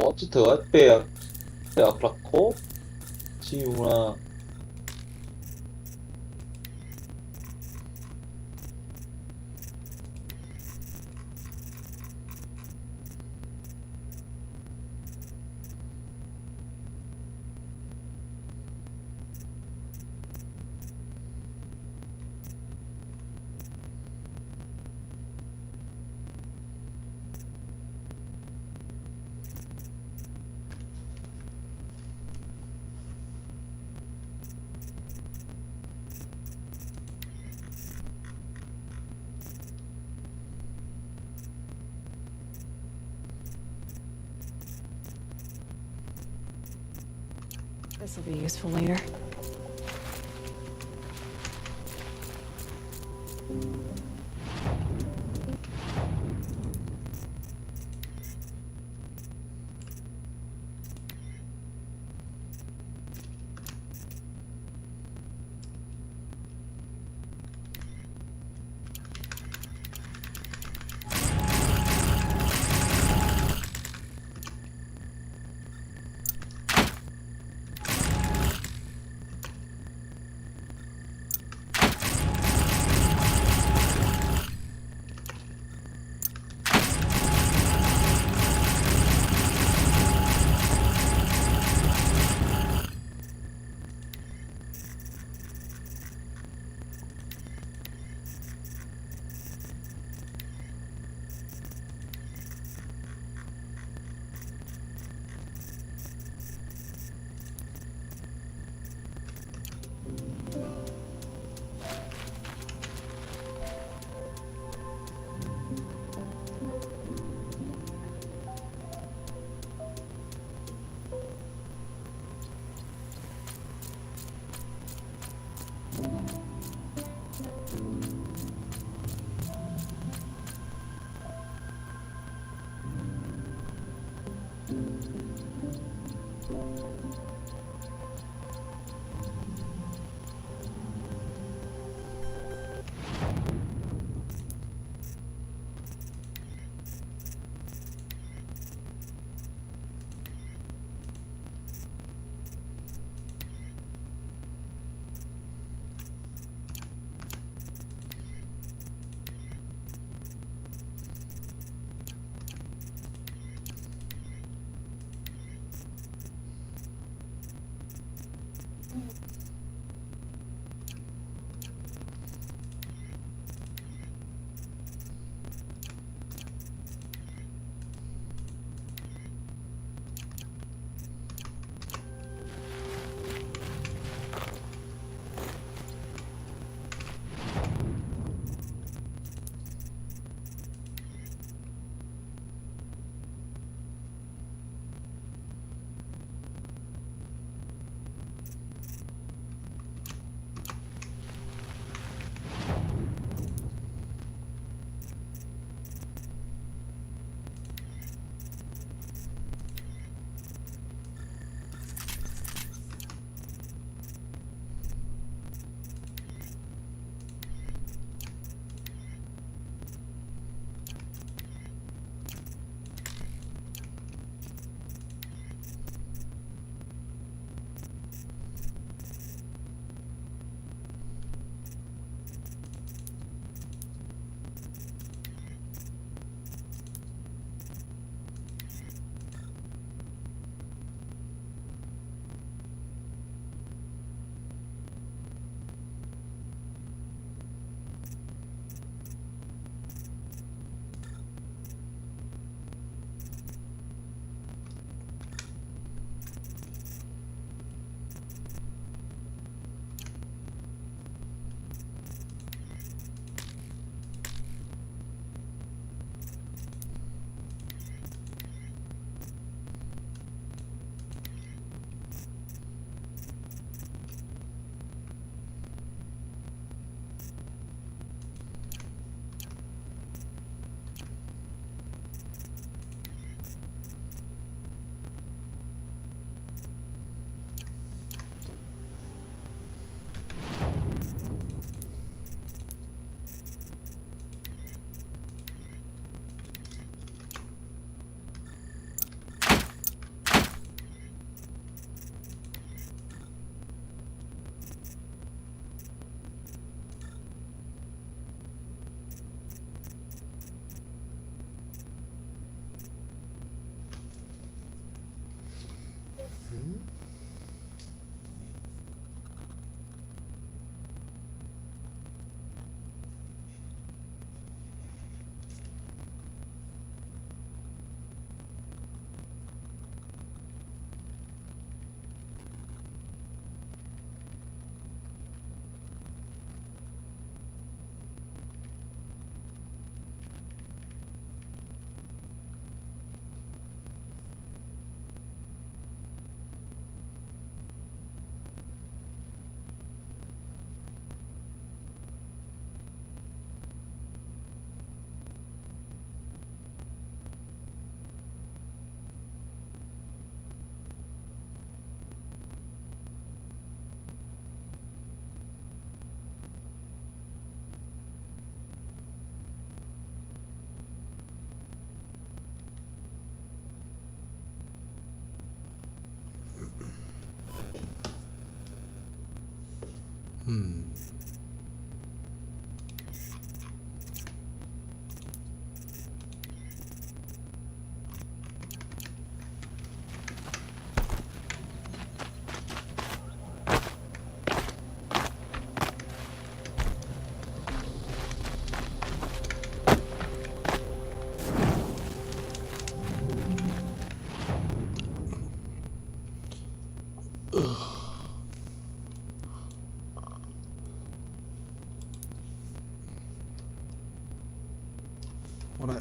[SPEAKER 8] 哇，这套要800块，上啦。
[SPEAKER 4] This will be useful later.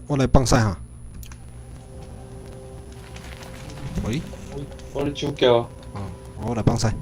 [SPEAKER 5] 我来帮晒哈。喂，
[SPEAKER 8] 我的手叫啊。
[SPEAKER 5] 我来帮晒。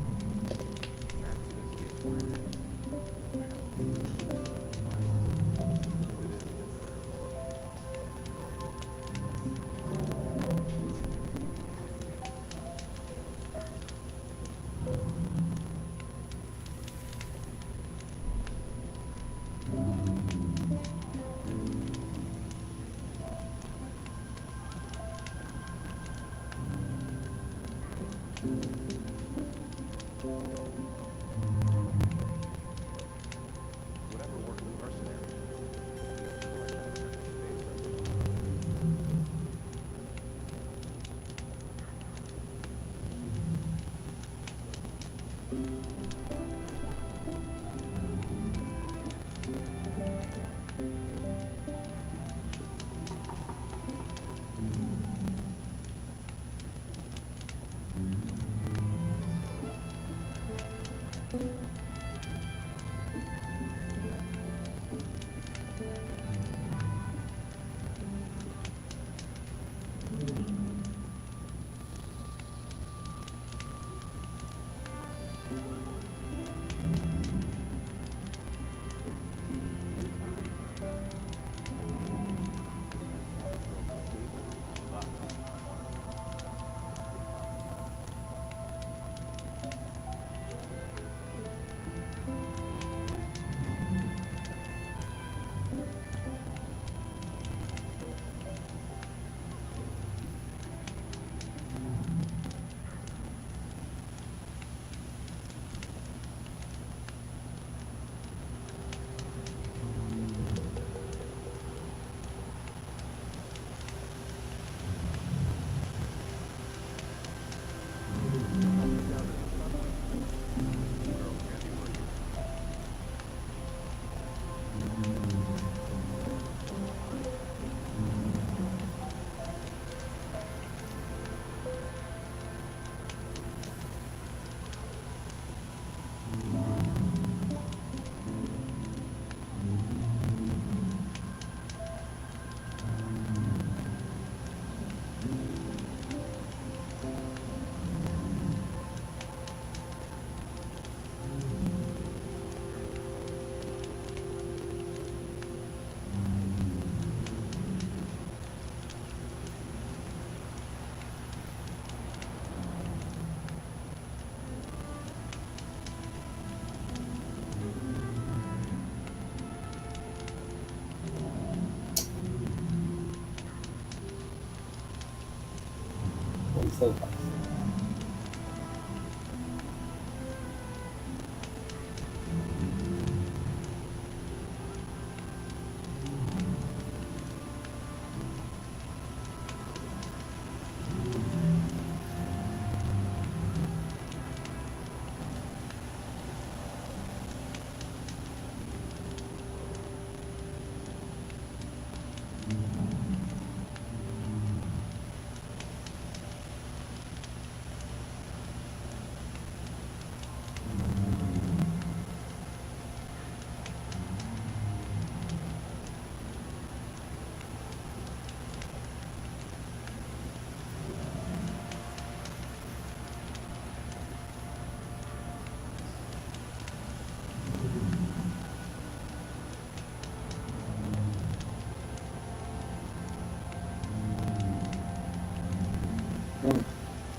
[SPEAKER 1] 色法。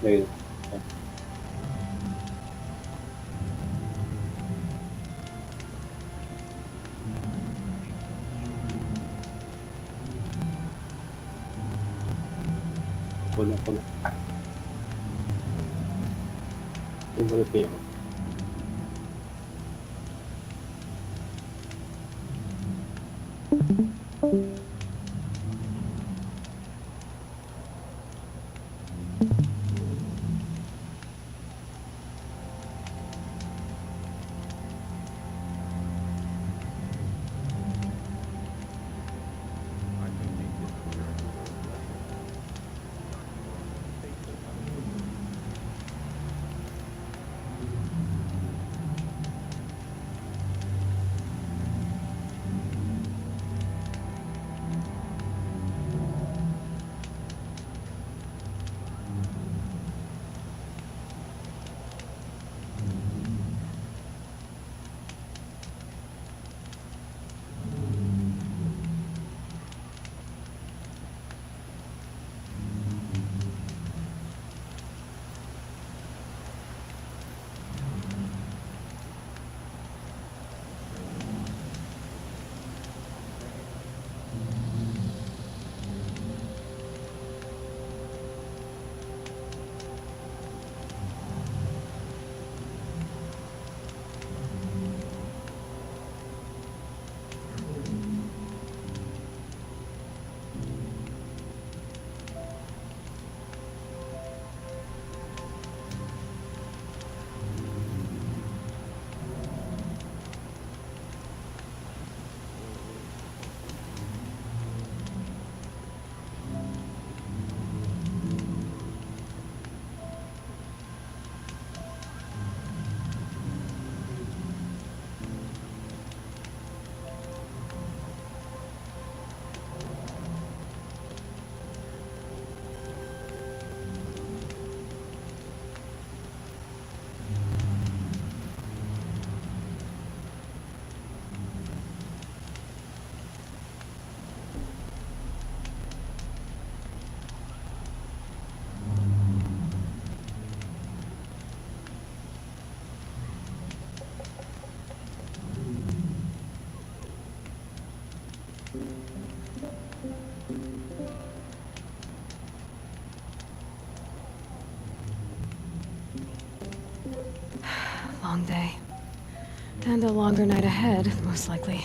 [SPEAKER 1] 累了。不能，用这个点。
[SPEAKER 4] Long day. And a longer night ahead, most likely.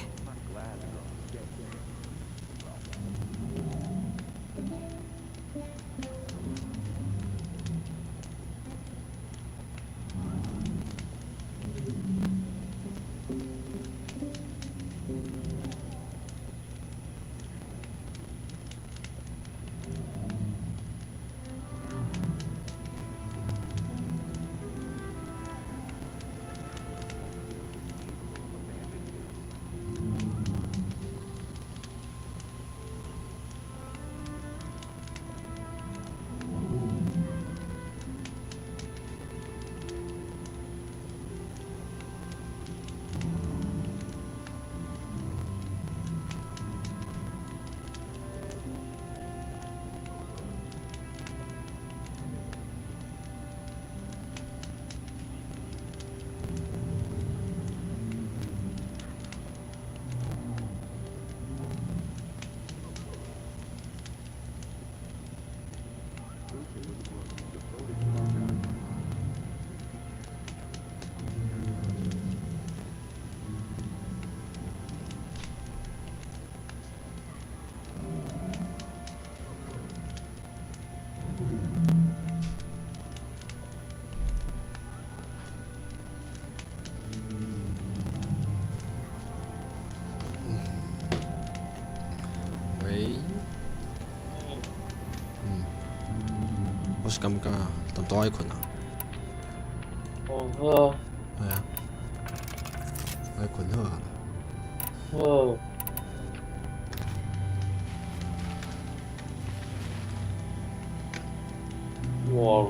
[SPEAKER 5] 我是感覺咁多愛困啊。
[SPEAKER 8] 哦呵。
[SPEAKER 5] 係啊，愛困好啊。
[SPEAKER 8] 哦。哇。